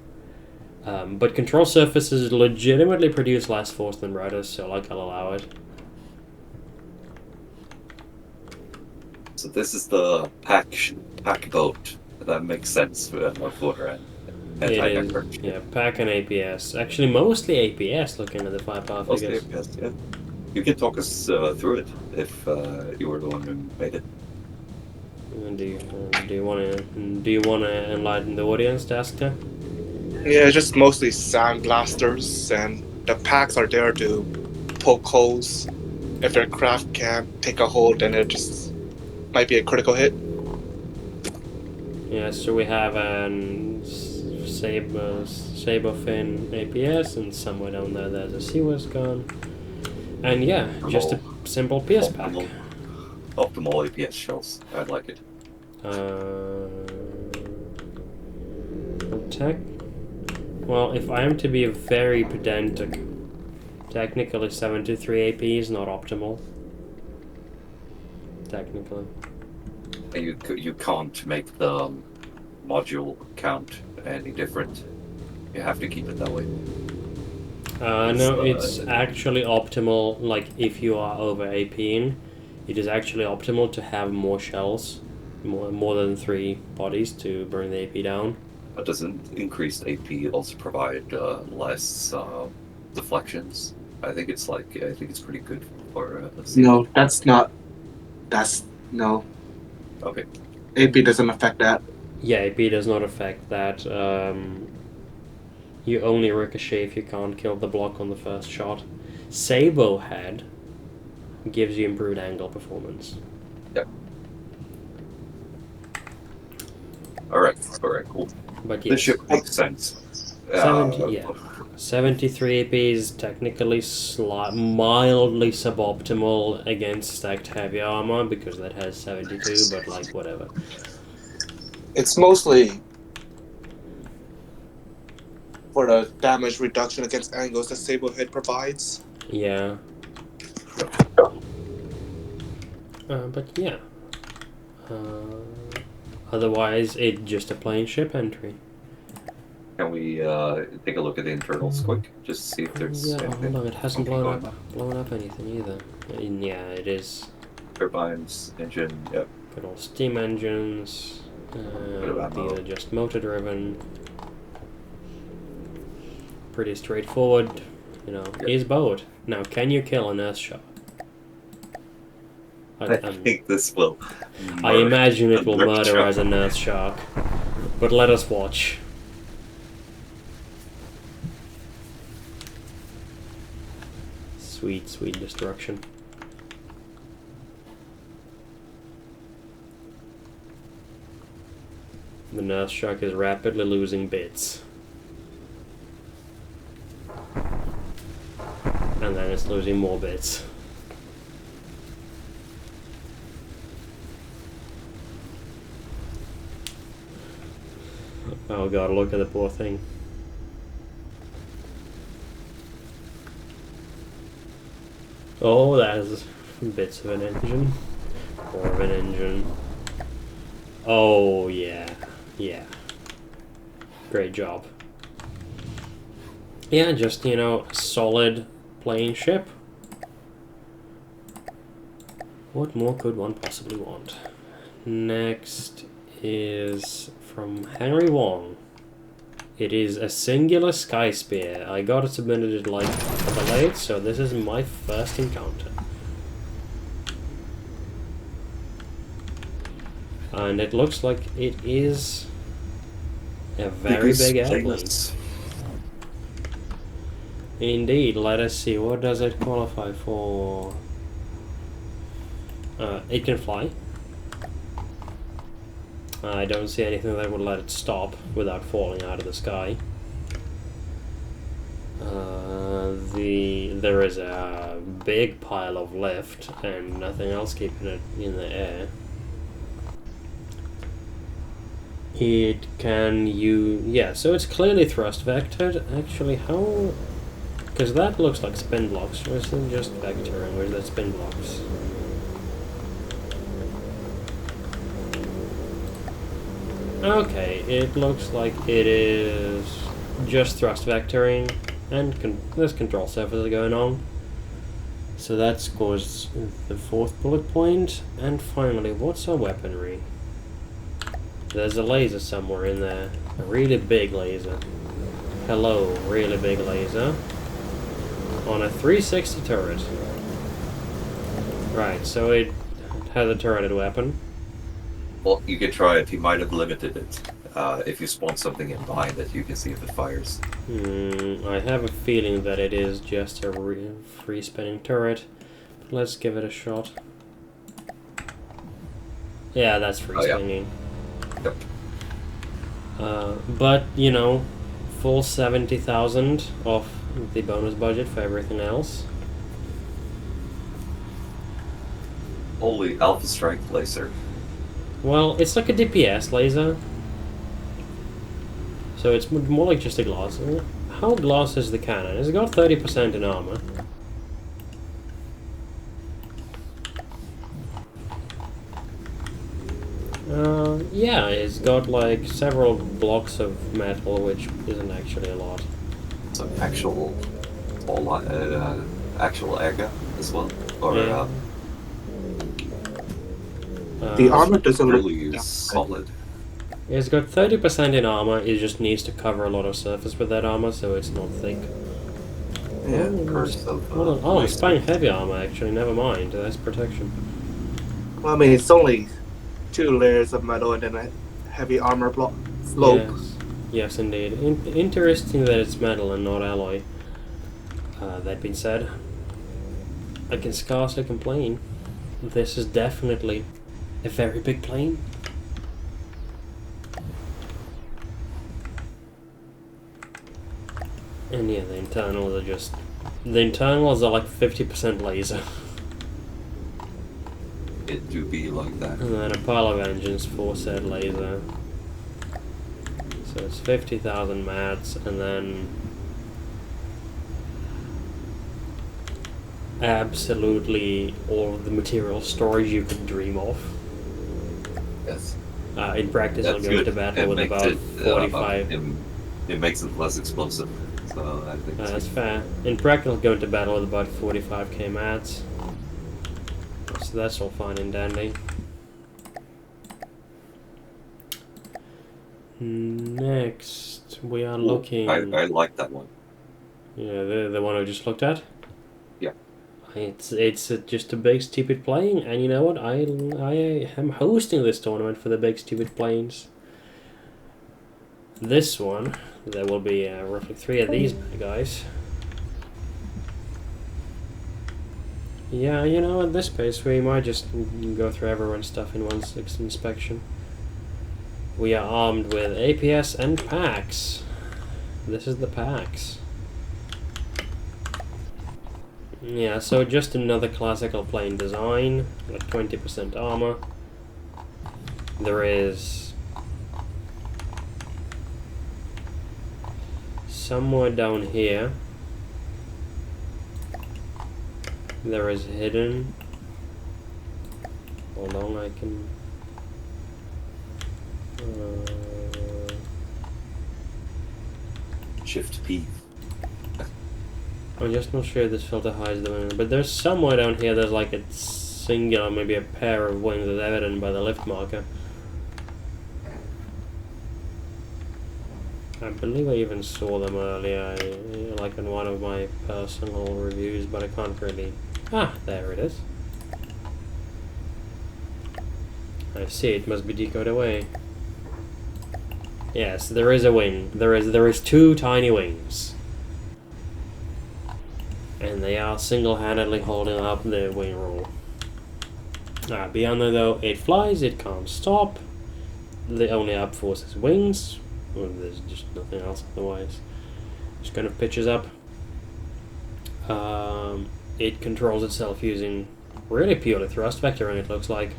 Speaker 1: But control surfaces legitimately produce less force than rudders, so I'll allow it.
Speaker 2: So this is the pack boat. That makes sense for an
Speaker 1: It is,
Speaker 2: anti-network.
Speaker 1: yeah, pack and APS. Actually, mostly APS, looking at the firepower
Speaker 2: Mostly
Speaker 1: figures.
Speaker 2: APS, yeah. You can talk us through it if you were the one who made it.
Speaker 1: Do you want to enlighten the audience, Daska?
Speaker 5: Yeah, just mostly sandblasters, and the packs are there to poke holes. If their craft can't take a hold, then it just might be a critical hit.
Speaker 1: Yeah, so we have an saber fin APS, and somewhere down there there's a Seaworth gun. And yeah, just a simple PS pack.
Speaker 2: Optimal APS shells. I like it.
Speaker 1: Tech. Well, if I am to be very pedantic, technically 73 AP is not optimal. Technically.
Speaker 2: You can't make the module count any different. You have to keep it that way.
Speaker 1: No, it's actually optimal, like, if you are over APing, it is actually optimal to have more shells, more than 3 bodies to burn the AP down.
Speaker 2: But doesn't increased AP also provide less deflections? I think it's pretty good for
Speaker 5: No, that's not. No.
Speaker 2: Okay.
Speaker 5: AP doesn't affect that.
Speaker 1: Yeah, AP does not affect that. You only ricochet if you can't kill the block on the first shot. Sabo Head gives you improved angle performance.
Speaker 2: Yep. Alright, cool.
Speaker 1: But
Speaker 2: The
Speaker 1: yes,
Speaker 2: ship makes sense.
Speaker 1: 73 AP is technically mildly suboptimal against stacked heavy armor because that has 72, but like whatever.
Speaker 5: It's mostly for the damage reduction against angles that Sablehead provides.
Speaker 1: Yeah. But yeah. Otherwise, it's just a plain ship entry.
Speaker 2: Can we take a look at the internals quick, just to see if there's
Speaker 1: Yeah,
Speaker 2: anything?
Speaker 1: hold on, it hasn't
Speaker 2: funky
Speaker 1: blown up anything either. And yeah, it is.
Speaker 2: Turbines, engine, yep.
Speaker 1: Good old steam engines. These are just motor driven. Pretty straightforward. You know,
Speaker 2: Yep.
Speaker 1: is boat. Now, can you kill an Earth shot?
Speaker 2: I think this will.
Speaker 1: I imagine it will
Speaker 2: murder
Speaker 1: murder as an Earth shark. But let us watch. Sweet, sweet destruction. The Nurse Shark is rapidly losing bits. And then it's losing more bits. Oh god, look at the poor thing. Oh, that's bits of an engine. More of an engine. Oh, yeah. Yeah. Great job. Yeah, just, you know, a solid plane ship. What more could one possibly want? Next is from Henry Wong. It is a singular sky spear. I got it submitted like a couple late, so this is my first encounter. And it looks like it is a very big airplane. Indeed, let us see, what does it qualify for? It can fly. I don't see anything that would let it stop without falling out of the sky. There is a big pile of lift and nothing else keeping it in the air. It can yeah, so it's clearly thrust vectored. Actually, how? Because that looks like spin blocks. Or is it just vectoring? Or is that spin blocks? Okay, it looks like it is just thrust vectoring, and there's control surfaces going on. So that scores the 4th bullet point. And finally, what's our weaponry? There's a laser somewhere in there. A really big laser. Hello, really big laser. On a 360 turret. Right, so it has a turreted weapon.
Speaker 2: Well, you can try it. You might have limited it. If you spawn something in behind it, you can see if it fires.
Speaker 1: I have a feeling that it is just a free spinning turret. But let's give it a shot. Yeah, that's free spinning.
Speaker 2: Yep.
Speaker 1: But, you know, full 70,000 off the bonus budget for everything else.
Speaker 2: Holy Alpha Strike laser.
Speaker 1: Well, it's like a DPS laser. So it's more like just a glass. How glass is the cannon? It's got 30% in armor. Yeah, it's got like several blocks of metal, which isn't actually a lot.
Speaker 2: Some actual actual air as well. Or
Speaker 1: Yeah.
Speaker 5: The armor doesn't look
Speaker 2: really
Speaker 5: that
Speaker 2: solid.
Speaker 1: It's got 30% in armor. It just needs to cover a lot of surface with that armor, so it's not thick.
Speaker 2: Yeah,
Speaker 1: Oh,
Speaker 2: curse of,
Speaker 1: hold on. Oh, it's buying heavy armor actually. Never mind. That's protection.
Speaker 5: Well, I mean, it's only 2 layers of metal and then a heavy armor block slope.
Speaker 1: Yes, indeed. Interesting that it's metal and not alloy. That being said, I can scarcely complain. This is definitely a very big plane. And yeah, the internals are just... The internals are like 50% laser.
Speaker 2: It do be like that.
Speaker 1: And then a pile of engines for said laser. So it's 50,000 mats, and then... absolutely all of the material storage you could dream of.
Speaker 2: Yes.
Speaker 1: In practice, I'll
Speaker 2: That's
Speaker 1: go
Speaker 2: good.
Speaker 1: to battle
Speaker 2: It
Speaker 1: with
Speaker 2: makes
Speaker 1: about
Speaker 2: it,
Speaker 1: 45.
Speaker 2: It makes it less explosive. So I think
Speaker 1: That's fair. In practice, I'll go into battle with about 45k mats. So that's all fine and dandy. Next, we are looking...
Speaker 2: I like that one.
Speaker 1: Yeah, the one I just looked at?
Speaker 2: Yeah.
Speaker 1: It's just a big stupid plane, and you know what? I am hosting this tournament for the big stupid planes. This one, there will be roughly 3 of these guys. Yeah, you know, at this pace we might just go through everyone's stuff in one inspection. We are armed with APS and packs. This is the packs. Yeah, so just another classical plane design, with 20% armor. There is somewhere down here there is hidden. Hold on, I can.
Speaker 2: Shift P.
Speaker 1: I'm just not sure if this filter hides the wing, but there's somewhere down here there's like a singular, maybe a pair of wings as evident by the lift marker. I believe I even saw them earlier, like in one of my personal reviews, but I can't really... Ah, there it is. I see, it must be decoded away. Yes, there is a wing. There is two tiny wings. And they are single-handedly holding up the wing rule. Beyond that though, it flies, it can't stop. The only up force is wings. Well, there's just nothing else otherwise. Just kind of pitches up. It controls itself using really purely thrust vectoring, it looks like.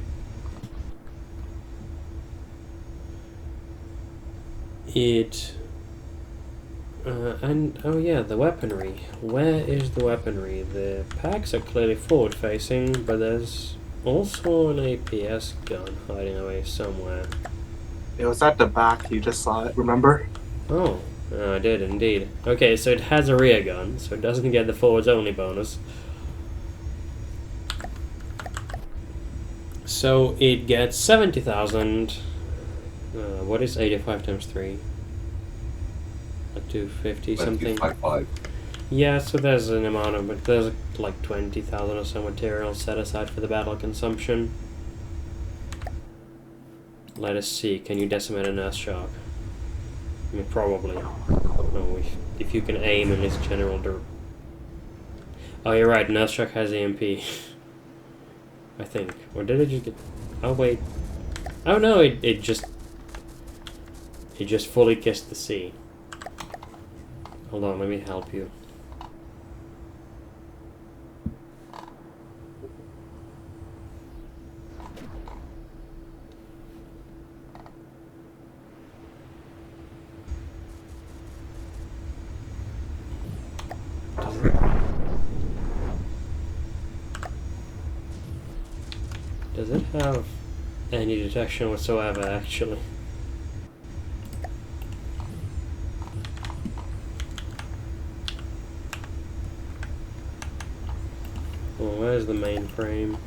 Speaker 1: And oh yeah, the weaponry. Where is the weaponry? The packs are clearly forward facing, but there's also an APS gun hiding away somewhere.
Speaker 5: It was at the back. You just saw it. Remember?
Speaker 1: Oh, I did indeed. Okay, so it has a rear gun, so it doesn't get the forwards only bonus. So it gets 70,000. What is 85 times 3? 250 something.
Speaker 2: 5.
Speaker 1: Yeah, so there's an amount of, but there's like 20,000 or so material set aside for the battle consumption. Let us see, can you decimate an Earth Shark? I mean, probably. No, if you can aim in its general Oh, you're right, an Earth Shark has EMP. I think. Or did it just get... Oh, wait. Oh, no, it just fully kissed the sea. Hold on, let me help you. Does it have any detection whatsoever, actually? Well, where's the mainframe?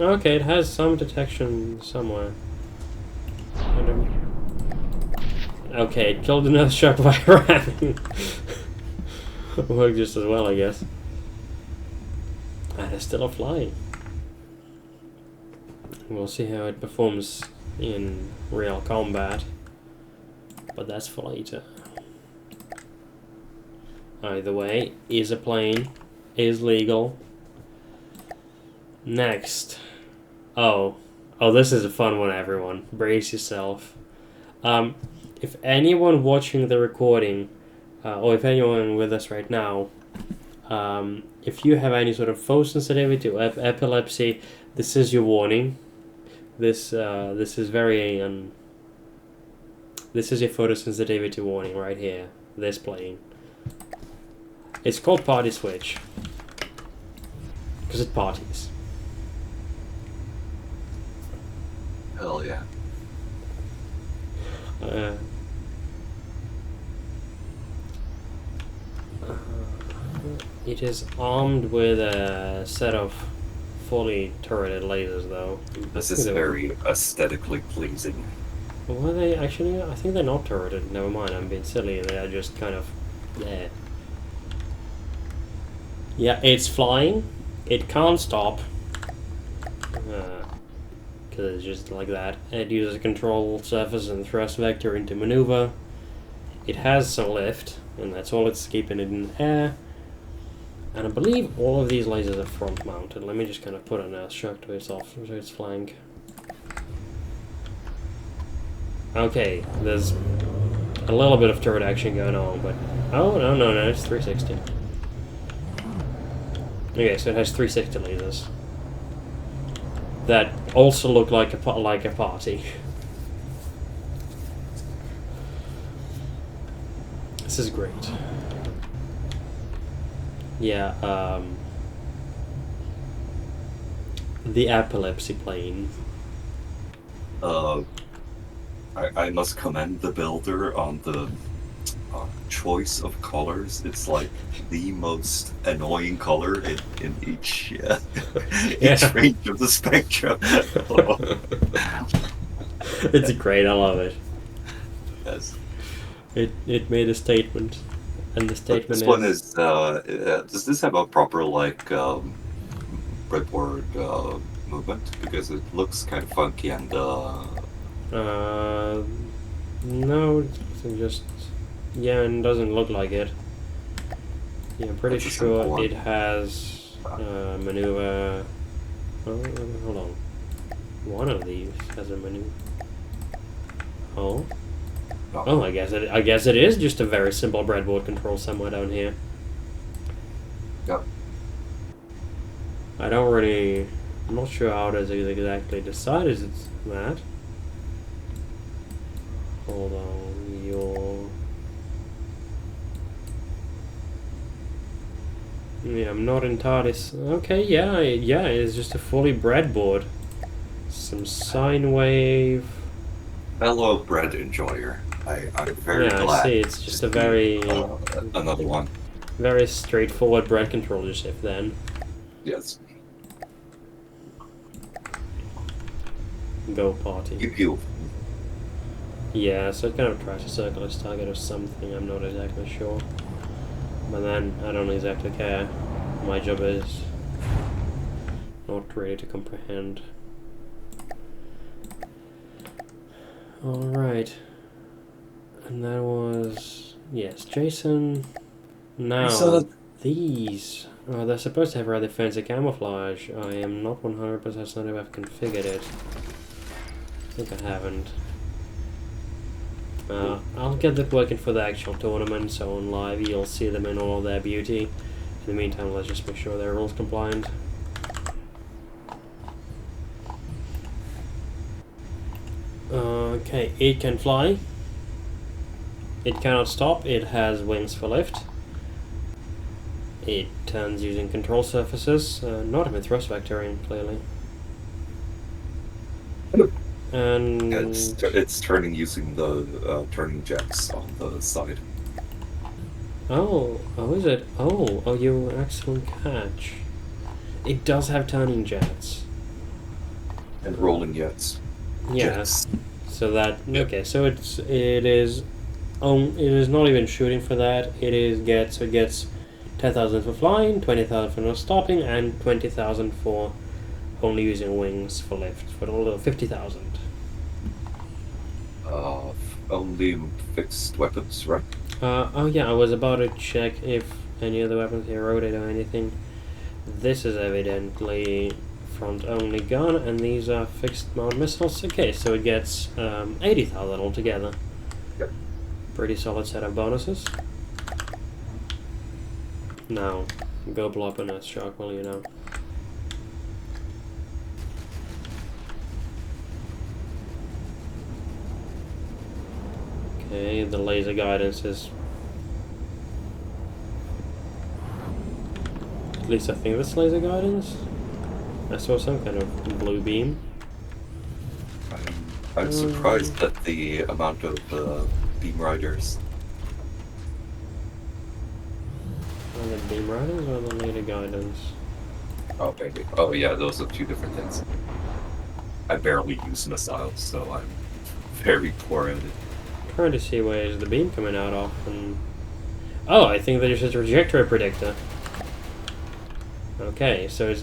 Speaker 1: Okay, it has some detection somewhere. Okay, it killed another shark by ramming. Worked just as well, I guess. And it's still flying. We'll see how it performs in real combat. But that's for later. Either way, is a plane, is legal. Next. Oh, this is a fun one, everyone. Brace yourself. If anyone watching the recording, or if anyone with us right now, if you have any sort of photosensitivity or epilepsy, this is your warning. This is very this is your photosensitivity warning right here. This plane. It's called Party Switch because it parties.
Speaker 2: Hell yeah.
Speaker 1: It is armed with a set of fully turreted lasers, though.
Speaker 2: This is very aesthetically pleasing.
Speaker 1: Were they actually? I think they're not turreted. Never mind, I'm being silly. They are just kind of there. Yeah, it's flying. It can't stop. Because it's just like that. It uses a control surface and thrust vector into maneuver. It has some lift, and that's all it's keeping it in the air. And I believe all of these lasers are front mounted. Let me just kind of put an Earth Shark to its flank. Okay, there's a little bit of turret action going on, but... Oh, no, it's 360. Okay, so it has 360 lasers. That also look like a party. This is great. Yeah, the epilepsy plane.
Speaker 2: I must commend the builder on the choice of colors. It's like the most annoying color in each
Speaker 1: Yeah.
Speaker 2: range of the spectrum.
Speaker 1: It's great, I love it.
Speaker 2: Yes.
Speaker 1: It made a statement. And the
Speaker 2: But
Speaker 1: statement
Speaker 2: this one is, does this have a proper, like, breadboard movement? Because it looks kind of funky and,
Speaker 1: no, it's just... Yeah, and doesn't look like it. Yeah, I'm pretty
Speaker 2: That's a simple
Speaker 1: sure
Speaker 2: one.
Speaker 1: it has maneuver... Oh, hold on. One of these has a maneuver. Oh? Oh, I guess it is just a very simple breadboard control somewhere down here.
Speaker 2: Yep.
Speaker 1: I don't really... I'm not sure how it is exactly decided it's that. Hold on, Yeah, I'm not entirely... Okay, yeah, it's just a fully breadboard. Some sine wave...
Speaker 2: Fellow bread enjoyer. I'm very
Speaker 1: Yeah,
Speaker 2: glad.
Speaker 1: I see, it's just a
Speaker 2: to be,
Speaker 1: very...
Speaker 2: another one.
Speaker 1: Very straightforward bread controller shift then.
Speaker 2: Yes.
Speaker 1: Go party.
Speaker 2: Pew pew.
Speaker 1: Yeah, so it kind of tries to circle its target or something, I'm not exactly sure. But then, I don't exactly care. My job is not ready to comprehend. Alright. And that was... Yes, Jason. Now, these... Oh, they're supposed to have rather fancy camouflage. I am not 100% certain if I've configured it. I think I haven't. I'll get that working for the actual tournament, so on live you'll see them in all their beauty. In the meantime, let's just make sure they're rules compliant. Okay, it can fly. It cannot stop, it has wings for lift. It turns using control surfaces, not even thrust vectoring, clearly. And
Speaker 2: It's turning using the turning jets on the side.
Speaker 1: oh, is it? Oh, you excellent catch. It does have turning jets.
Speaker 2: And rolling jets.
Speaker 1: Yes. So that okay. So it is not even shooting for that. It gets 10,000 for flying, 20,000 for not stopping, and 20,000 for only using wings for lift. For a little 50,000.
Speaker 2: Only fixed weapons, right?
Speaker 1: Oh yeah, I was about to check if any of the weapons here rotate or anything. This is evidently front only gun, and these are fixed mount missiles. Okay, so it gets 80,000 altogether.
Speaker 2: Yep.
Speaker 1: Pretty solid set of bonuses. Now, go blow up an Earth Shark, will you know? Okay, the laser guidance is... At least I think that's laser guidance. I saw some kind of blue beam.
Speaker 2: I'm surprised at the amount of beam riders.
Speaker 1: Are the beam riders or the laser guidance?
Speaker 2: Oh, maybe. Oh, yeah, those are two different things. I barely use missiles, so I'm very poor at it.
Speaker 1: Trying to see where is the beam coming out of, and oh, I think there's just a trajectory predictor. Okay, so it's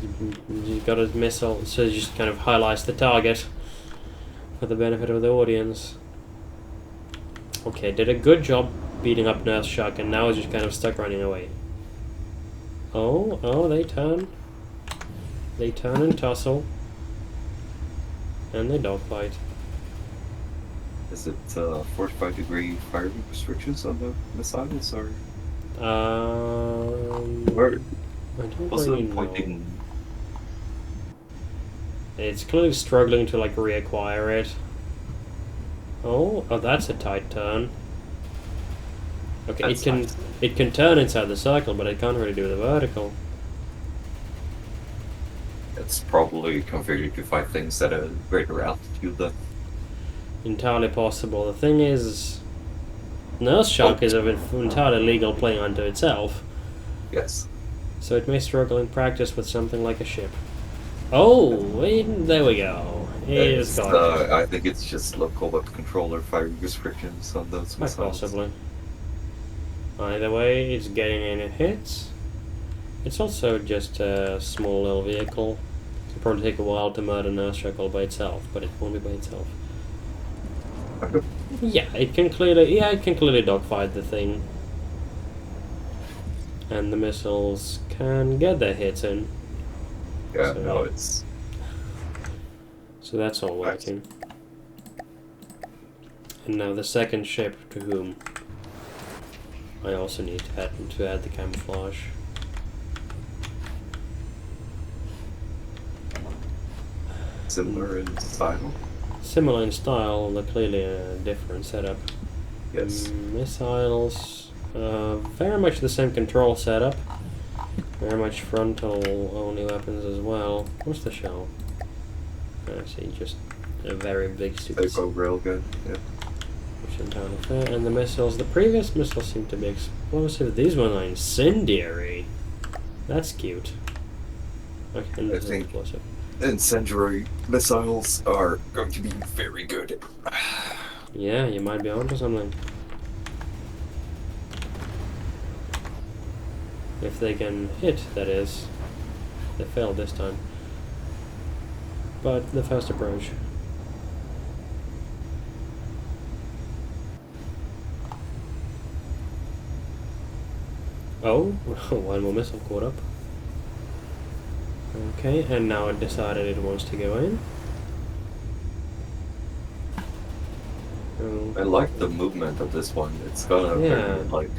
Speaker 1: got a missile, so it just kind of highlights the target for the benefit of the audience. Okay, did a good job beating up Nurse Shark, and now it's just kind of stuck running away. Oh, they turn. They turn and tussle. And they dogfight.
Speaker 2: Is it 45-degree firing restrictions on the missiles, or? Where
Speaker 1: I don't
Speaker 2: was
Speaker 1: really
Speaker 2: it
Speaker 1: know.
Speaker 2: pointing?
Speaker 1: It's clearly struggling to like reacquire it. Oh, that's a tight turn. Okay,
Speaker 2: That's
Speaker 1: it can
Speaker 2: nice.
Speaker 1: it can turn inside the circle, but it can't really do the vertical.
Speaker 2: It's probably configured to fight things at a greater altitude then.
Speaker 1: Entirely possible. The thing is, Nurse Shark is an entirely legal plane unto itself,
Speaker 2: Yes.
Speaker 1: so it may struggle in practice with something like a ship. Oh, wait, there we go. He's
Speaker 2: It's,
Speaker 1: got it.
Speaker 2: I think it's just local web controller firing restrictions on those
Speaker 1: Quite
Speaker 2: missiles.
Speaker 1: possibly. Either way, it's getting any hits. It's also just a small little vehicle. It'll probably take a while to murder Nurse Shark all by itself, but it won't be by itself. Yeah, it can clearly dogfight the thing. And the missiles can get their hits in.
Speaker 2: Yeah,
Speaker 1: So-
Speaker 2: no, it's
Speaker 1: So that's all working. And now the second ship to whom I also need to add the camouflage.
Speaker 2: similar in style.
Speaker 1: Similar in style, but clearly a different setup.
Speaker 2: Yes.
Speaker 1: Missiles, very much the same control setup. Very much frontal only weapons as well. What's the shell? I see, just a very big
Speaker 2: They
Speaker 1: stupid
Speaker 2: go real good. Yeah.
Speaker 1: which is entirely fair. And the missiles, the previous missiles seem to be explosive. These ones are incendiary. That's cute. Okay, and
Speaker 2: I
Speaker 1: this is
Speaker 2: think-
Speaker 1: explosive.
Speaker 2: Incendiary missiles are going to be very good.
Speaker 1: Yeah, you might be onto something. If they can hit, that is. They failed this time. But the first approach. Oh, one more missile caught up. Okay, and now it decided it wants to go in. Oh.
Speaker 2: I like the movement of this one. It's got a
Speaker 1: Yeah.
Speaker 2: very, like,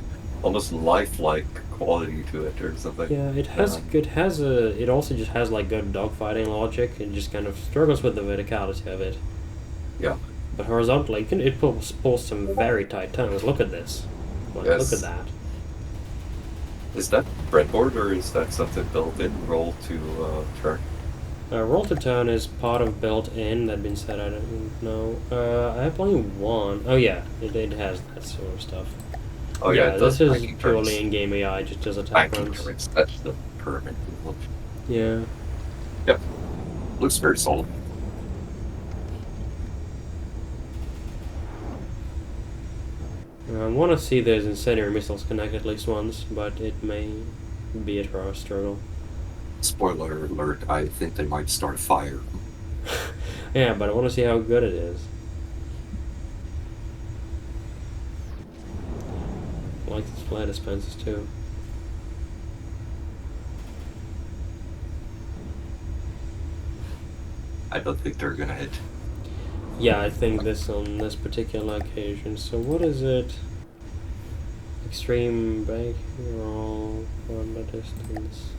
Speaker 2: almost lifelike quality to it or something.
Speaker 1: Yeah, it also just has like good dogfighting logic. It just kind of struggles with the verticality of it.
Speaker 2: Yeah.
Speaker 1: But horizontally, it pulls some very tight turns. Look at this. Like,
Speaker 2: Yes.
Speaker 1: Look at that.
Speaker 2: Is that breadboard or is that something built in? Roll to turn?
Speaker 1: Roll to turn is part of built-in that been set. I don't know. I have only one. Oh yeah, it has that sort of stuff.
Speaker 2: Oh yeah, it does
Speaker 1: this is
Speaker 2: banking
Speaker 1: purely
Speaker 2: turns.
Speaker 1: in-game AI. Just does attack
Speaker 2: Banking
Speaker 1: runs.
Speaker 2: turns. That's the permanent look.
Speaker 1: Yeah.
Speaker 2: Yep. Looks very solid.
Speaker 1: I want to see those incendiary missiles connect at least once, but it may be a struggle.
Speaker 2: Spoiler alert, I think they might start a fire.
Speaker 1: Yeah, but I want to see how good it is. I like these flare dispensers too.
Speaker 2: I don't think they're gonna hit.
Speaker 1: Yeah, I think this on this particular occasion. So what is it? Extreme brake roll on the distance.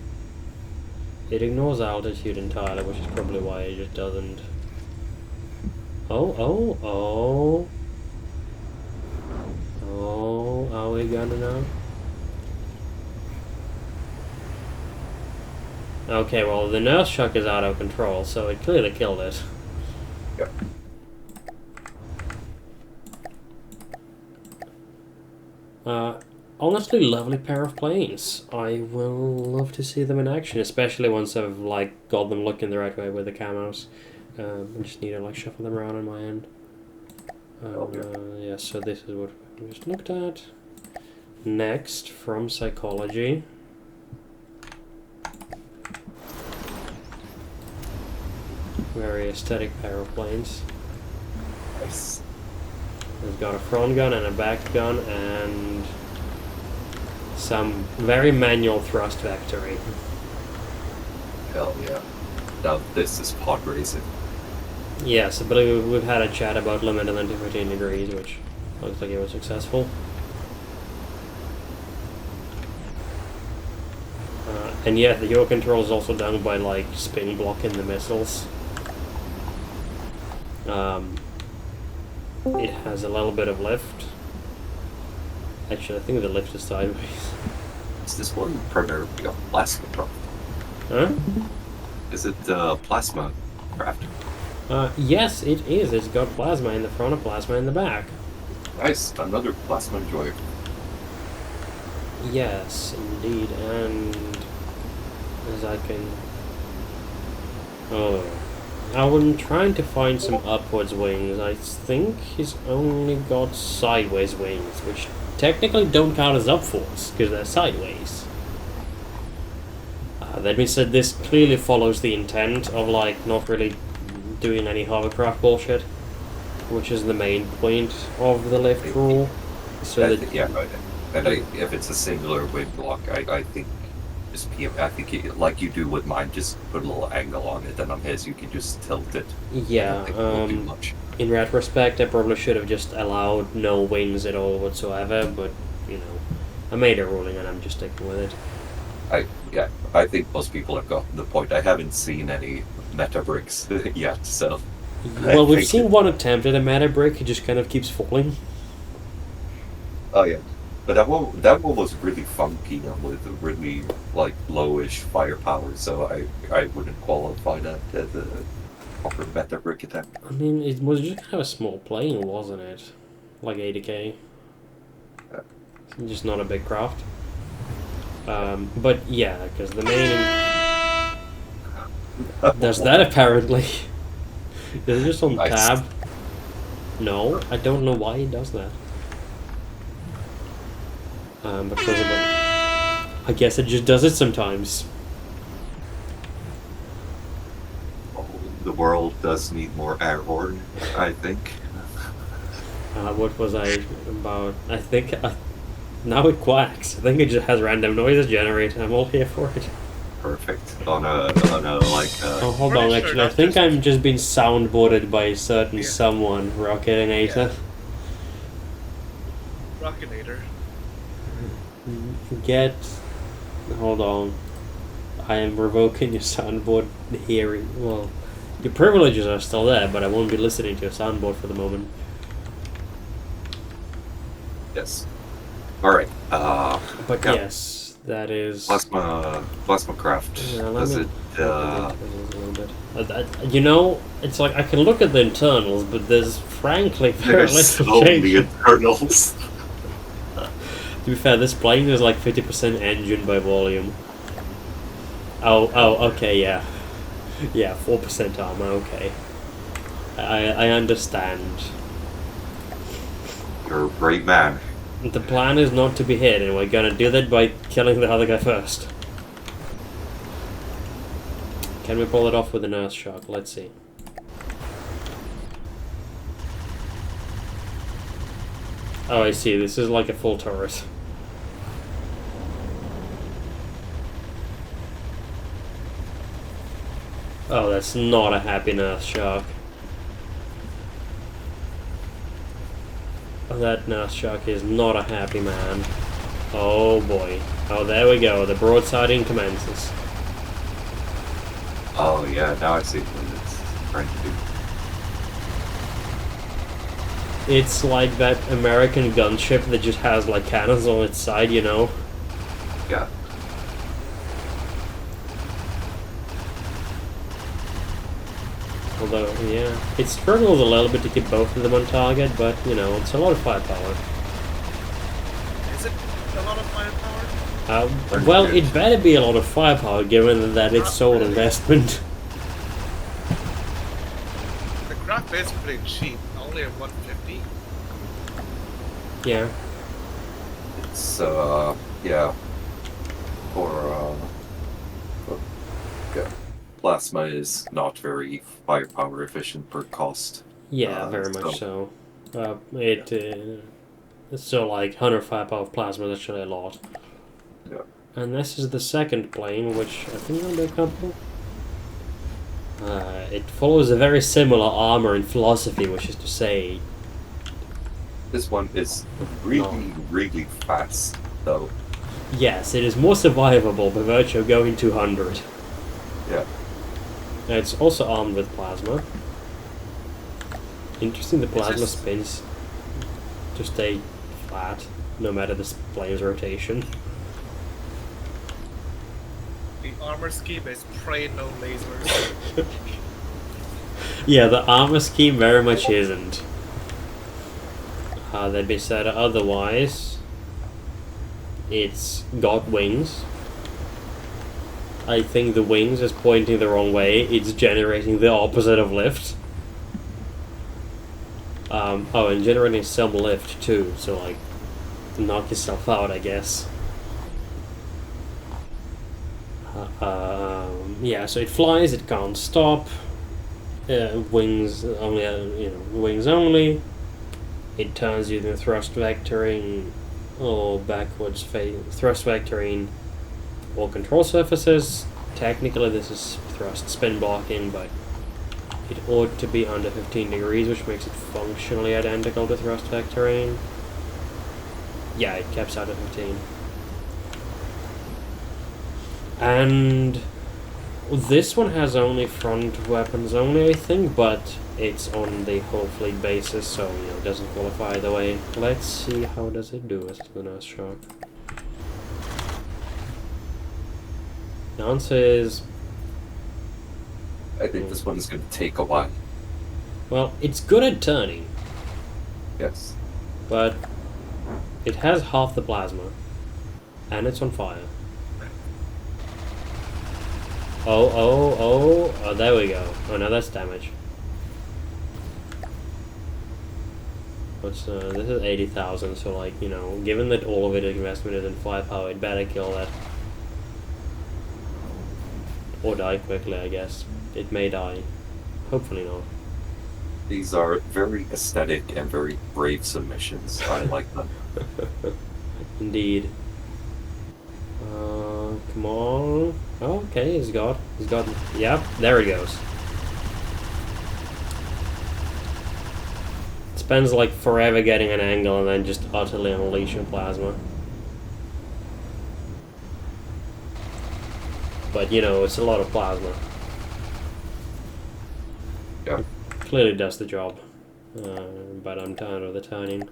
Speaker 1: It ignores altitude entirely, which is probably why it just doesn't. Oh, are we gonna know? Okay, well, the nurse shark is out of control, so it clearly killed it.
Speaker 2: Yep.
Speaker 1: Honestly, lovely pair of planes. I will love to see them in action, especially once I've like got them looking the right way with the camos. I just need to like shuffle them around on my end. Yeah, so this is what we just looked at. Next, from psychology. Very aesthetic pair of planes.
Speaker 2: Nice.
Speaker 1: It's got a front gun and a back gun and some very manual thrust vectoring.
Speaker 2: Hell yeah. Now this is pod racing.
Speaker 1: Yes, I believe we've had a chat about limit and then to 15 degrees, which looks like it was successful. And yeah, the yaw control is also done by like spin blocking the missiles. It has a little bit of lift. Actually, I think the lift is sideways.
Speaker 2: Is this one primarily a plasma craft?
Speaker 1: Huh?
Speaker 2: Is it plasma craft?
Speaker 1: Yes, it is. It's got plasma in the front and plasma in the back.
Speaker 2: Nice, another plasma enjoyer.
Speaker 1: Yes, indeed, and as I can... Oh. I'm trying to find some upwards wings. I think he's only got sideways wings, which technically don't count as upwards, because they're sideways. That being said, this clearly follows the intent of, like, not really doing any hovercraft bullshit, which is the main point of the lift rule. So that...
Speaker 2: Yeah, and if it's a singular wind block, I think just I think like you do with mine, just put a little angle on it, and on his you can just tilt it.
Speaker 1: Yeah,
Speaker 2: I don't think it will do much.
Speaker 1: in retrospect, I probably should have just allowed no wings at all whatsoever, but, you know, I made a ruling and I'm just sticking with it.
Speaker 2: I think most people have gotten the point. I haven't seen any meta bricks yet, so.
Speaker 1: Well, we've seen one attempt at a meta brick, it just kind of keeps falling.
Speaker 2: Oh yeah, but that one was really funky and with a really like lowish firepower, so I wouldn't qualify that as a proper meta brick attempt.
Speaker 1: I mean, it was just kind of a small plane, wasn't it? Like 80k.
Speaker 2: Yeah.
Speaker 1: Just not a big craft. But yeah, because the main... Does that apparently. Is it just on
Speaker 2: Nice.
Speaker 1: tab? No, I don't know why it does that. Because of it. I guess it just does it sometimes.
Speaker 2: Oh, the world does need more air horn, I think.
Speaker 1: What was I about? I think now it quacks. I think it just has random noises generated. I'm all here for it.
Speaker 2: Perfect. On a like.
Speaker 1: Oh, hold
Speaker 5: Pretty
Speaker 1: on.
Speaker 5: sure
Speaker 1: Actually, I
Speaker 5: that's
Speaker 1: think
Speaker 5: just-
Speaker 1: I'm just being soundboarded by a certain
Speaker 5: Yeah.
Speaker 1: someone. Rocketinator.
Speaker 5: Rockinator.
Speaker 1: Get. Hold on. I am revoking your soundboard hearing. Well, your privileges are still there, but I won't be listening to your soundboard for the moment.
Speaker 2: Yes. All right.
Speaker 1: But
Speaker 2: Yeah.
Speaker 1: yes, that is.
Speaker 2: Plasma craft.
Speaker 1: Yeah, let
Speaker 2: Does
Speaker 1: me
Speaker 2: it?
Speaker 1: look at the internals a little bit. You know, it's like I can look at the internals, but there's frankly very
Speaker 2: There's
Speaker 1: little
Speaker 2: only
Speaker 1: change.
Speaker 2: internals.
Speaker 1: To be fair, this plane is like 50% engine by volume. Oh, okay, yeah. Yeah, 4% armor, okay. I understand.
Speaker 2: You're a brave man.
Speaker 1: The plan is not to be hit, and we're gonna do that by killing the other guy first. Can we pull it off with an earth shock? Let's see. Oh, I see. This is like a full turret. Oh, that's not a happy earth shock. That nurse shark is not a happy man. Oh boy. Oh, there we go. The broadsiding commences.
Speaker 2: Oh yeah, now I see what it's trying to do.
Speaker 1: It's like that American gunship that just has like cannons on its side, you know?
Speaker 2: Yeah.
Speaker 1: Although, yeah, it struggles a little bit to keep both of them on target, but, you know, it's a lot of firepower.
Speaker 5: Is it a lot of firepower?
Speaker 1: Well, it better be a lot of firepower given that it's sole investment.
Speaker 5: The craft is pretty cheap, only at 150.
Speaker 1: Yeah.
Speaker 2: It's yeah. For yeah. Plasma is not very firepower efficient per cost.
Speaker 1: Yeah, very much so. So like 100 firepower of plasma is actually a lot.
Speaker 2: Yeah.
Speaker 1: And this is the second plane, which I think will be a couple. It follows a very similar armor and philosophy, which is to say,
Speaker 2: This one is really, really fast, though.
Speaker 1: yes, it is more survivable by virtue of going 200.
Speaker 2: Yeah.
Speaker 1: And it's also armed with plasma. Interesting, the plasma
Speaker 2: just-
Speaker 1: spins to stay flat. no matter the plane's rotation.
Speaker 5: The armor scheme is pray no lasers.
Speaker 1: Yeah, the armor scheme very much isn't. They'd be said otherwise. It's got wings. I think the wings is pointing the wrong way. It's generating the opposite of lift. Oh, and generating some lift too. So like, knock yourself out, I guess. Yeah, so it flies. It can't stop. Wings only. Wings only. It turns using thrust vectoring or backwards thrust vectoring or control surfaces. Technically this is thrust spin blocking, but it ought to be under 15 degrees, which makes it functionally identical to thrust vectoring. Yeah, it caps out at 15. And this one has only front weapons only, I think, but it's on the whole fleet basis, so it doesn't qualify either way. Let's see how does it do as the nurse shark. The answer is,
Speaker 2: I think this one is going to take a while.
Speaker 1: well, it's good at turning,
Speaker 2: Yes.
Speaker 1: but it has half the plasma, and it's on fire. Oh, there we go. Oh, now that's damage. This is 80,000, so like, given that all of it is investment is in firepower, it better kill that. Or die quickly, I guess. It may die. Hopefully not.
Speaker 2: These are very aesthetic and very brave submissions. I like them.
Speaker 1: Indeed. Come on. Oh, okay, he's got, yep, there he goes. Spends like forever getting an angle and then just utterly unleashing plasma. But it's a lot of plasma.
Speaker 2: Yeah.
Speaker 1: Clearly does the job. But I'm tired of the turning.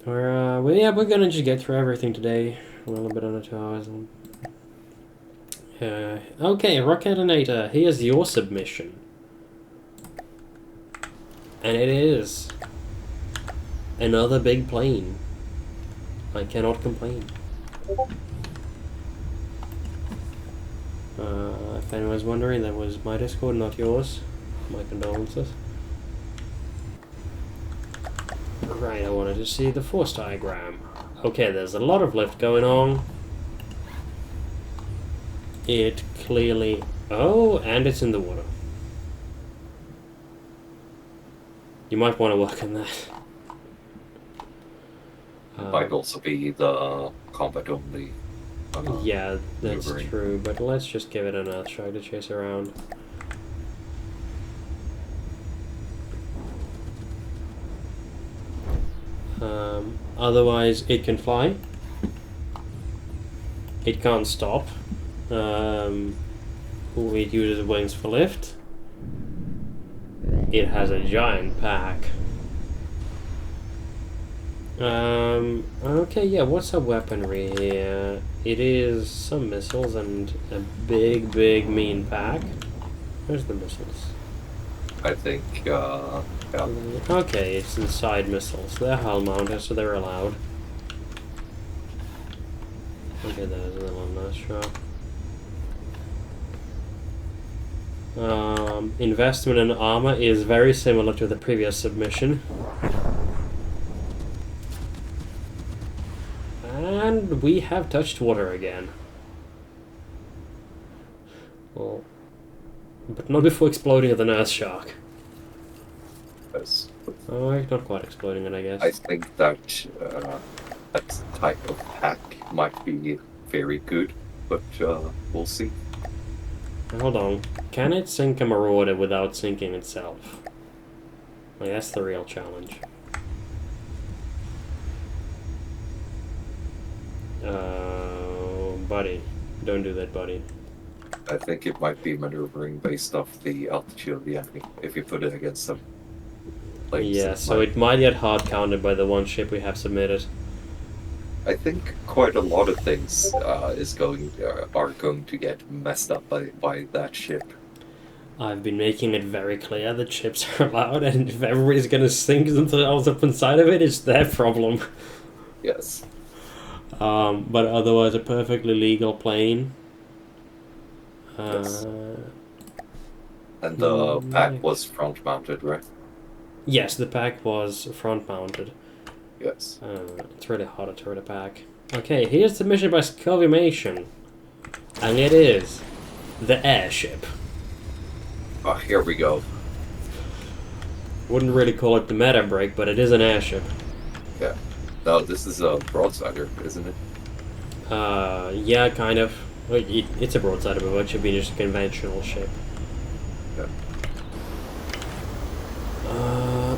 Speaker 1: We're gonna just get through everything today. We're a little bit under 2 hours. Okay, Rocketinator, here's your submission. And it is another big plane. I cannot complain. If anyone's wondering, that was my Discord, not yours. My condolences. Right, I wanted to see the force diagram. Okay, there's a lot of lift going on. It clearly... Oh, and it's in the water. You might want to work on that.
Speaker 2: Might also be the combat only.
Speaker 1: Yeah, that's
Speaker 2: maneuvering.
Speaker 1: true, but let's just give it an earth try to chase around. Otherwise, it can fly. It can't stop. It uses wings for lift. It has a giant pack. Okay, yeah, what's our weaponry here? It is some missiles and a big, big mean pack. Where's the missiles?
Speaker 2: I think, yeah.
Speaker 1: Okay, it's inside missiles. They're hull mounted, so they're allowed. Okay, there's a little nice shot. Investment in armor is very similar to the previous submission. And we have touched water again. Well, but not before exploding at the nurse shark.
Speaker 2: Yes.
Speaker 1: Oh, not quite exploding it, I guess.
Speaker 2: I think that that type of hack might be very good, but we'll see.
Speaker 1: Hold on. Can it sink a marauder without sinking itself? Like, that's the real challenge. Buddy. Don't do that, buddy.
Speaker 2: I think it might be maneuvering based off the altitude of the enemy if you put it against them.
Speaker 1: Yeah, so it might get hard counted by the one ship we have submitted.
Speaker 2: I think quite a lot of things are going to get messed up by that ship.
Speaker 1: I've been making it very clear that ships are allowed, and if everybody's gonna sink themselves up inside of it, it's their problem.
Speaker 2: Yes.
Speaker 1: But otherwise, a perfectly legal plane.
Speaker 2: Yes. And the pack
Speaker 1: Nice.
Speaker 2: was front mounted, right?
Speaker 1: Yes, the pack was front mounted.
Speaker 2: Yes.
Speaker 1: It's really hard to turn the pack. Okay, here's the mission by Scovimation. And it is the airship.
Speaker 2: Oh, here we go.
Speaker 1: Wouldn't really call it the meta break, but it is an airship.
Speaker 2: Yeah. No, this is a broadsider, isn't it?
Speaker 1: Yeah, kind of. Well, it's a broadside, but it should be just a conventional ship.
Speaker 2: Yeah.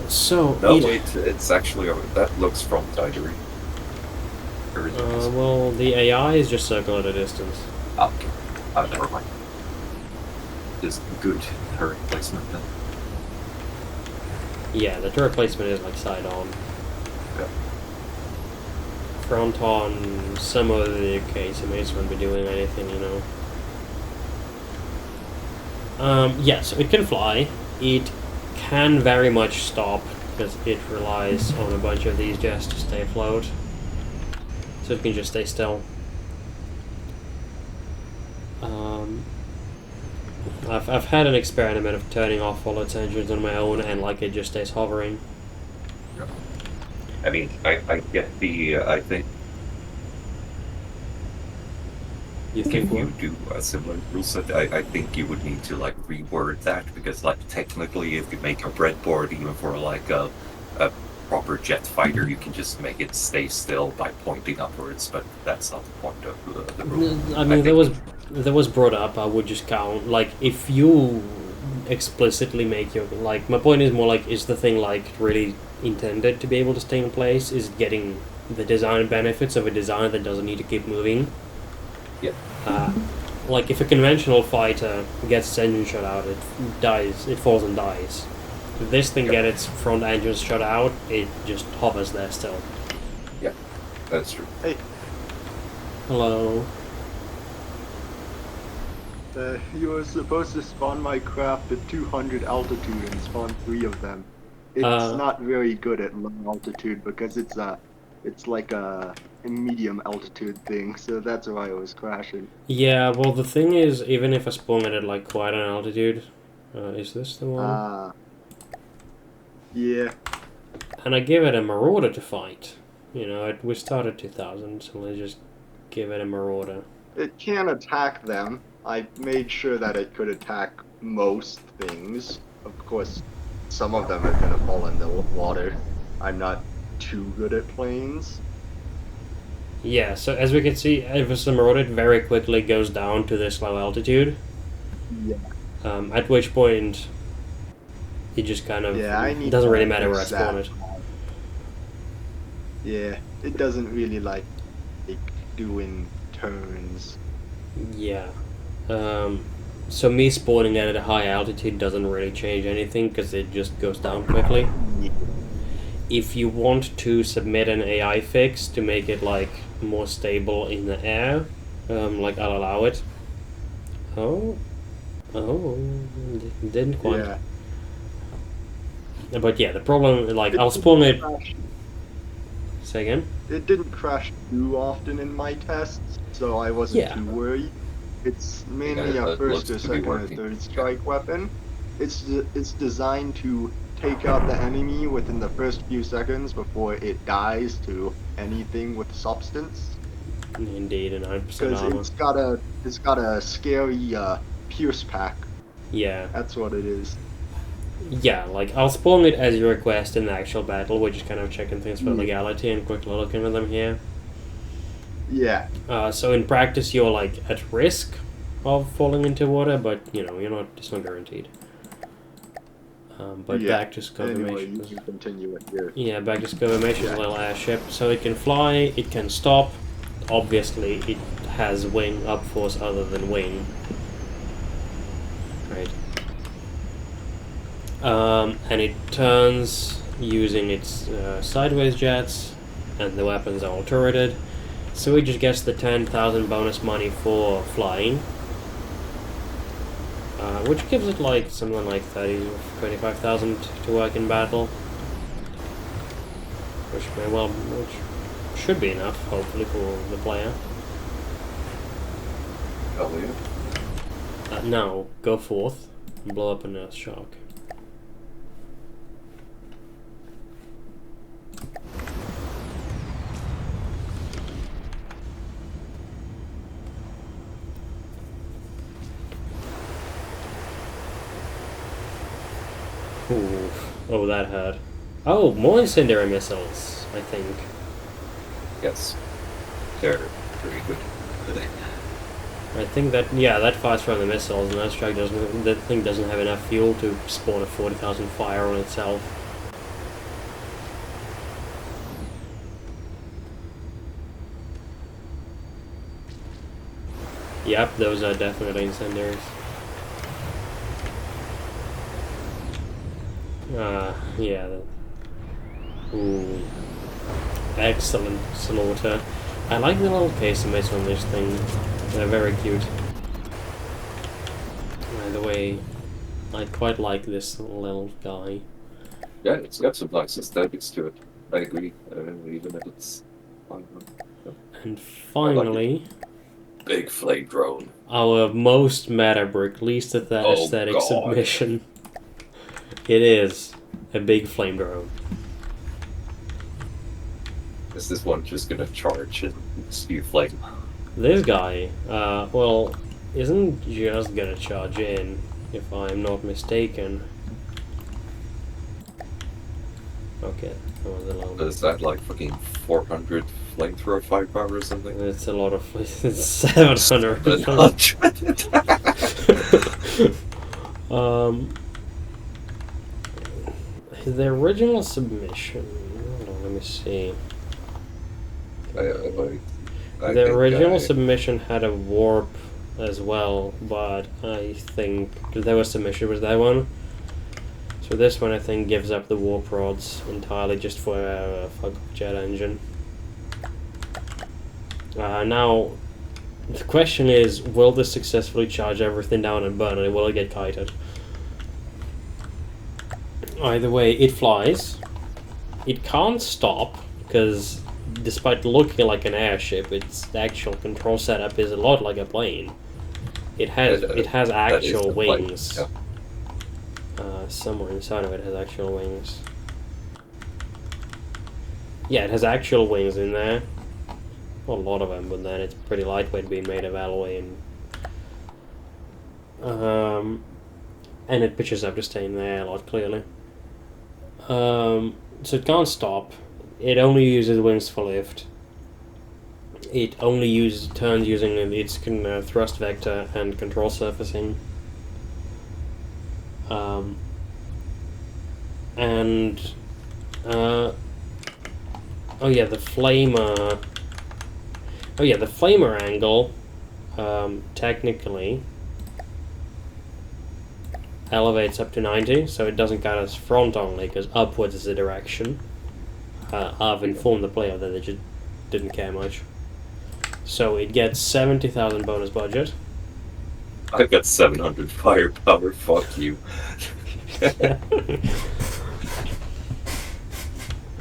Speaker 1: So...
Speaker 2: No, wait, it's actually that looks frontidery.
Speaker 1: well, the AI is just circle at a distance.
Speaker 2: Okay. Never mind. Just good turret placement then.
Speaker 1: Yeah, the turret placement is like side on.
Speaker 2: Yeah.
Speaker 1: Front on some of the case, it may just won't be doing anything, you know. Yeah, so it can fly. It can very much stop because it relies on a bunch of these jets to stay afloat. So it can just stay still. I've had an experiment of turning off all its engines on my own, and like it just stays hovering.
Speaker 2: I mean, I get the, I think
Speaker 1: You
Speaker 2: if
Speaker 1: think
Speaker 2: you
Speaker 1: what?
Speaker 2: do a similar rule set, I think you would need to like reword that because like technically if you make a breadboard even for like a proper jet fighter, you can just make it stay still by pointing upwards, but that's not the point of the rule.
Speaker 1: I mean, there was brought up. I would just count like if you explicitly make your like. My point is more like is the thing like really intended to be able to stay in place? Is it getting the design benefits of a design that doesn't need to keep moving?
Speaker 2: Yeah.
Speaker 1: Like if a conventional fighter gets its engine shut out, it dies. It falls and dies. If this thing gets its front engine shut out, it just hovers there still.
Speaker 2: Yeah, that's true.
Speaker 6: Hey,
Speaker 1: Hello.
Speaker 6: you were supposed to spawn my craft at 200 altitude and spawn 3 of them. It's not very good at low altitude because it's like a medium altitude thing, so that's why I was crashing.
Speaker 1: Yeah, well the thing is, even if I spawn it at like quite an altitude, is this the one?
Speaker 6: Yeah.
Speaker 1: And I give it a marauder to fight. You know, we started 2000, so let's just give it a marauder.
Speaker 6: It can attack them. I made sure that it could attack most things. Of course, some of them are gonna fall in the water. I'm not too good at planes.
Speaker 1: Yeah, so as we can see, if it's a marauder, it very quickly goes down to this low altitude.
Speaker 6: Yeah.
Speaker 1: At which point, it just kind of
Speaker 6: it
Speaker 1: doesn't really matter where I spawn it.
Speaker 6: Yeah, it doesn't really like doing turns.
Speaker 1: Yeah. So me spawning it at a high altitude doesn't really change anything because it just goes down quickly. If you want to submit an AI fix to make it like more stable in the air, like I'll allow it. Oh, didn't quite.
Speaker 6: Yeah.
Speaker 1: But yeah, the problem, like, I'll spawn it. Say again?
Speaker 6: It didn't crash too often in my tests, so I wasn't too worried. It's mainly a first or second or third strike weapon. It's designed to take out the enemy within the first few seconds before it dies to anything with substance.
Speaker 1: Indeed, and 9% armor.
Speaker 6: Because it's got a scary pierce pack.
Speaker 1: Yeah.
Speaker 6: That's what it is.
Speaker 1: Yeah, like, I'll spawn it as you request in the actual battle. We're just kind of checking things for legality and quickly looking at them here.
Speaker 6: Yeah.
Speaker 1: So in practice, you're, like, at risk of falling into water, but, you know, it's not guaranteed. But back to Scovimation.
Speaker 6: Anyway, you can continue it here.
Speaker 1: Yeah, back to Scovimation's little airship. So it can fly, it can stop. Obviously, it has wing up force other than wing. Right. And it turns using its sideways jets, and the weapons are all turreted. So he just gets the 10,000 bonus money for flying. Which gives it like something like 25,000 to work in battle. Which should be enough, hopefully, for the player.
Speaker 2: Hell yeah.
Speaker 1: Now, go forth and blow up a nurse shark. Ooh. Oh, that hurt. Oh, more incendiary missiles, I think.
Speaker 2: Yes. They're pretty good.
Speaker 1: I think that, yeah, that fires from the missiles, and that thing doesn't have enough fuel to spawn a 40,000 fire on itself. Yep, those are definitely incendiaries. Yeah. Ooh. Excellent slaughter. I like the little case mates on this thing. They're very cute. By the way, I quite like this little guy.
Speaker 2: Yeah, it's got some nice aesthetics to it. I agree, even if it's...
Speaker 1: And finally...
Speaker 2: Big flame drone.
Speaker 1: Our most meta brick, least aesthetic submission. It is a big flame drone.
Speaker 2: Is this one just gonna charge and spew flame?
Speaker 1: This guy, well, isn't just gonna charge in, if I'm not mistaken. Okay, that was a long.
Speaker 2: Is that like fucking 400 flamethrower firepower or something?
Speaker 1: It's a lot of. It's 700. The original submission. Hold on, let me see. The original submission had a warp as well, but I think there was submission was that one. So this one I think gives up the warp rods entirely just for a jet engine. Now, the question is, will this successfully charge everything down and burn, and will it get kited? Either way, it flies. It can't stop, because despite looking like an airship, its actual control setup is a lot like a plane. It has actual wings.
Speaker 2: Yeah.
Speaker 1: Somewhere inside of it has actual wings. Yeah, it has actual wings in there. Not a lot of them, but then it's pretty lightweight, being made of alloy, and it pitches up to stay in there a lot, clearly. So it can't stop. It only uses wings for lift. It only turns using its thrust vector and control surfacing. The flamer. Oh yeah, the flamer angle, technically, elevates up to 90, so it doesn't count as front only, because upwards is the direction. I've informed the player that they just didn't care much. So it gets 70,000 bonus budget.
Speaker 2: I've got 700 firepower, fuck you.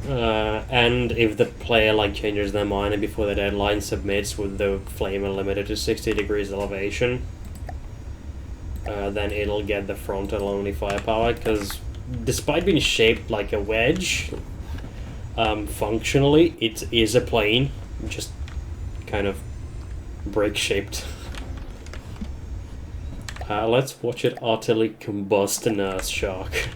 Speaker 1: And if the player changes their mind and before the deadline submits with the flamer limited to 60 degrees elevation, then it'll get the frontal only firepower, because despite being shaped like a wedge, functionally it is a plane, just kind of brick shaped. Let's watch it utterly combust a nurse shark.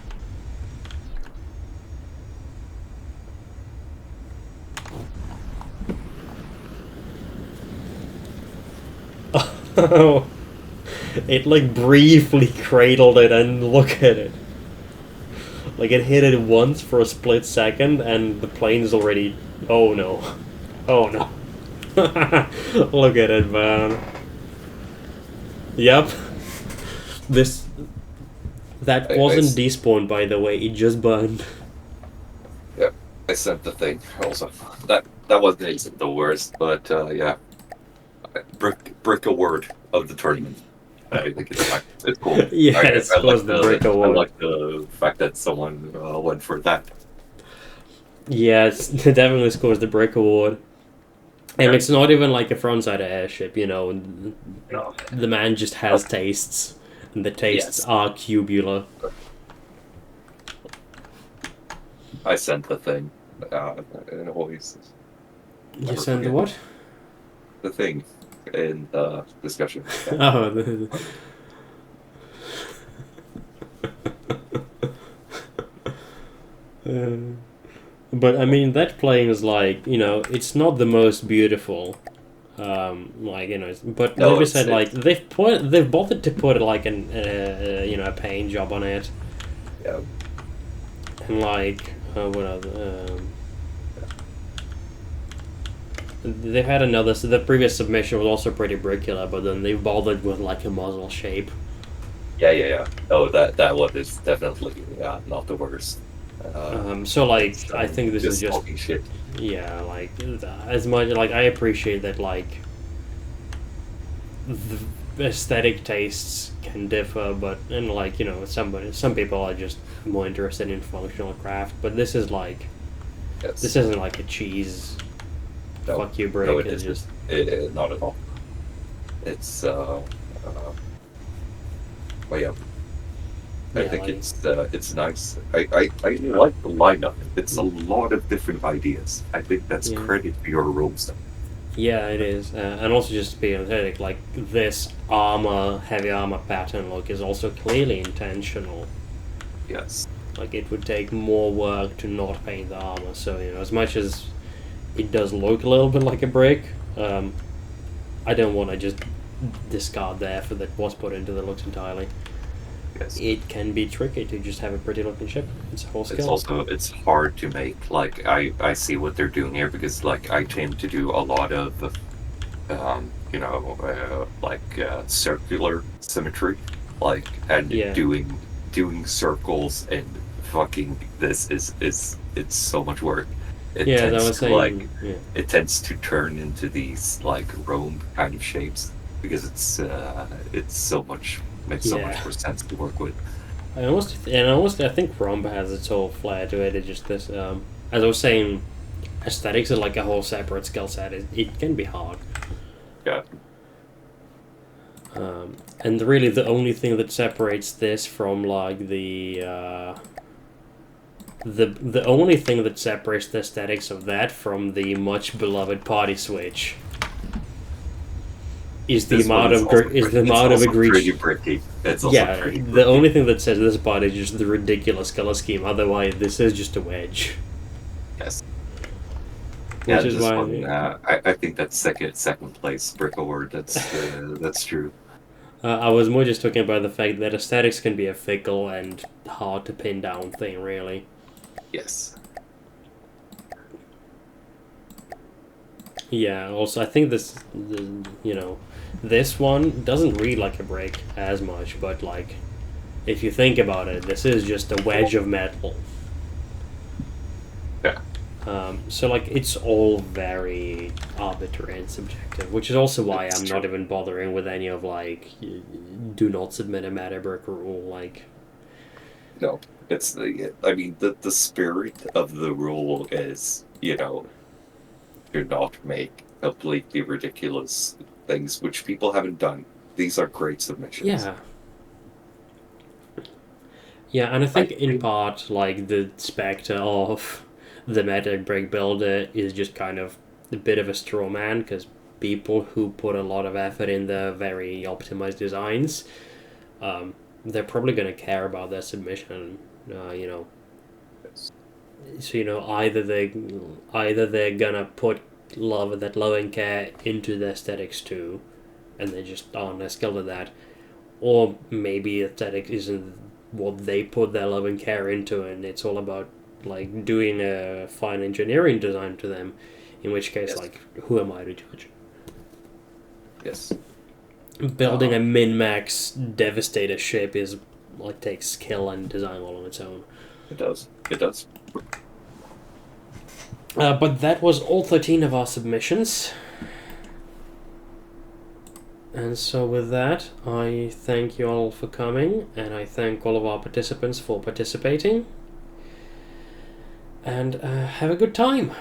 Speaker 1: Oh, it briefly cradled it, and look at it. It hit it once for a split second and the plane's already... Oh no. Oh no. Look at it, man. Yep. That wasn't despawned, by the way, it just burned.
Speaker 2: Yep, I sent the thing also. That that wasn't the worst, but yeah, brick award of the tournament. I think it's cool.
Speaker 1: Yeah, it
Speaker 2: I like
Speaker 1: scores the brick award.
Speaker 2: the fact that someone went for that.
Speaker 1: Yeah, it definitely scores the brick award. And it's not even like a frontside airship, you know.
Speaker 2: No.
Speaker 1: The man just has tastes, and the tastes
Speaker 2: Yes.
Speaker 1: are cubular.
Speaker 2: I sent the thing. And always
Speaker 1: You
Speaker 2: never
Speaker 1: send the
Speaker 2: forget
Speaker 1: what?
Speaker 2: the thing in the discussion.
Speaker 1: Oh, but I mean, that plane is like, you know, it's not the most beautiful. Like, you know, but
Speaker 2: No,
Speaker 1: like we
Speaker 2: it's-
Speaker 1: said, like they've bothered to put like an you know, a paint job on it,
Speaker 2: Yeah.
Speaker 1: and like what other they had another. So the previous submission was also pretty bricular, but then they bothered with like a muzzle shape.
Speaker 2: Yeah. Oh, that one is definitely not the worst.
Speaker 1: So like I think this is just
Speaker 2: talking shit.
Speaker 1: yeah, like as much like I appreciate that like the aesthetic tastes can differ, but and like, you know, some people are just more interested in functional craft, but this is like
Speaker 2: Yes.
Speaker 1: this isn't like a cheese
Speaker 2: No,
Speaker 1: fuck you brick.
Speaker 2: No, it
Speaker 1: It's
Speaker 2: isn't.
Speaker 1: just
Speaker 2: Not at all. It's well, yeah. I
Speaker 1: Yeah,
Speaker 2: think
Speaker 1: like-
Speaker 2: it's nice. I like the lineup. It's a lot of different ideas. I think that's
Speaker 1: Yeah.
Speaker 2: credit for your rules.
Speaker 1: yeah, it is, and also just to be aesthetic, like this heavy armor pattern look is also clearly intentional.
Speaker 2: Yes.
Speaker 1: Like it would take more work to not paint the armor. So, you know, as much as it does look a little bit like a brick, I don't want to just discard the effort that was put into the looks entirely.
Speaker 2: Yes.
Speaker 1: It can be tricky to just have a pretty looking ship. It's a whole
Speaker 2: It's
Speaker 1: skill.
Speaker 2: also it's hard to make. Like I see what they're doing here because like I tend to do a lot of you know circular symmetry, like and
Speaker 1: Yeah.
Speaker 2: doing circles and fucking this is it's so much work. It
Speaker 1: Yeah, that
Speaker 2: tends
Speaker 1: was
Speaker 2: to,
Speaker 1: saying.
Speaker 2: like
Speaker 1: Yeah.
Speaker 2: it tends to turn into these like rome kind of shapes because it's so much makes so much
Speaker 1: Yeah.
Speaker 2: more sense to work with.
Speaker 1: I think Romba has its whole flair to it. It's just this, as I was saying, aesthetics are like a whole separate skill set. It can be hard.
Speaker 2: Yeah.
Speaker 1: And really, the only thing that separates this from like the only thing that separates the aesthetics of that from the much beloved party switch is the
Speaker 2: This one
Speaker 1: amount
Speaker 2: is
Speaker 1: of
Speaker 2: also
Speaker 1: is the
Speaker 2: it's
Speaker 1: amount of
Speaker 2: also
Speaker 1: agreed.
Speaker 2: pretty bricky. It's also
Speaker 1: Yeah,
Speaker 2: pretty
Speaker 1: the
Speaker 2: bricky.
Speaker 1: only thing that says this part is just the ridiculous color scheme. Otherwise, this is just a wedge.
Speaker 2: Yes.
Speaker 1: Which
Speaker 2: Yeah,
Speaker 1: is
Speaker 2: this
Speaker 1: why.
Speaker 2: one, I think that's second place brick award. That's true.
Speaker 1: I was more just talking about the fact that aesthetics can be a fickle and hard to pin down thing, really.
Speaker 2: Yes.
Speaker 1: Yeah, also, I think you know, this one doesn't read like a brick as much, but, like, if you think about it, this is just a wedge of metal.
Speaker 2: Yeah.
Speaker 1: So, like, it's all very arbitrary and subjective, which is also why
Speaker 2: It's
Speaker 1: I'm
Speaker 2: true.
Speaker 1: not even bothering with any of, like, do not submit a meta brick rule, like...
Speaker 2: No, it's the spirit of the rule is, you know, do not make completely ridiculous things, which people haven't done. These are great submissions.
Speaker 1: Yeah. Yeah, and I think in part, like, the specter of the meta brick builder is just kind of a bit of a straw man, because people who put a lot of effort in the very optimized designs, they're probably going to care about their submission, you know. So, you know, either they're gonna put that love and care into the aesthetics too, and they just aren't as skilled at that, or maybe aesthetic isn't what they put their love and care into, and it's all about like doing a fine engineering design to them. In which case,
Speaker 2: Yes.
Speaker 1: like, who am I to judge?
Speaker 2: Yes.
Speaker 1: Building a min-max Devastator ship is like takes skill and design all on its own.
Speaker 2: It does. It does.
Speaker 1: But that was all 13 of our submissions. And so with that, I thank you all for coming, and I thank all of our participants for participating. And have a good time.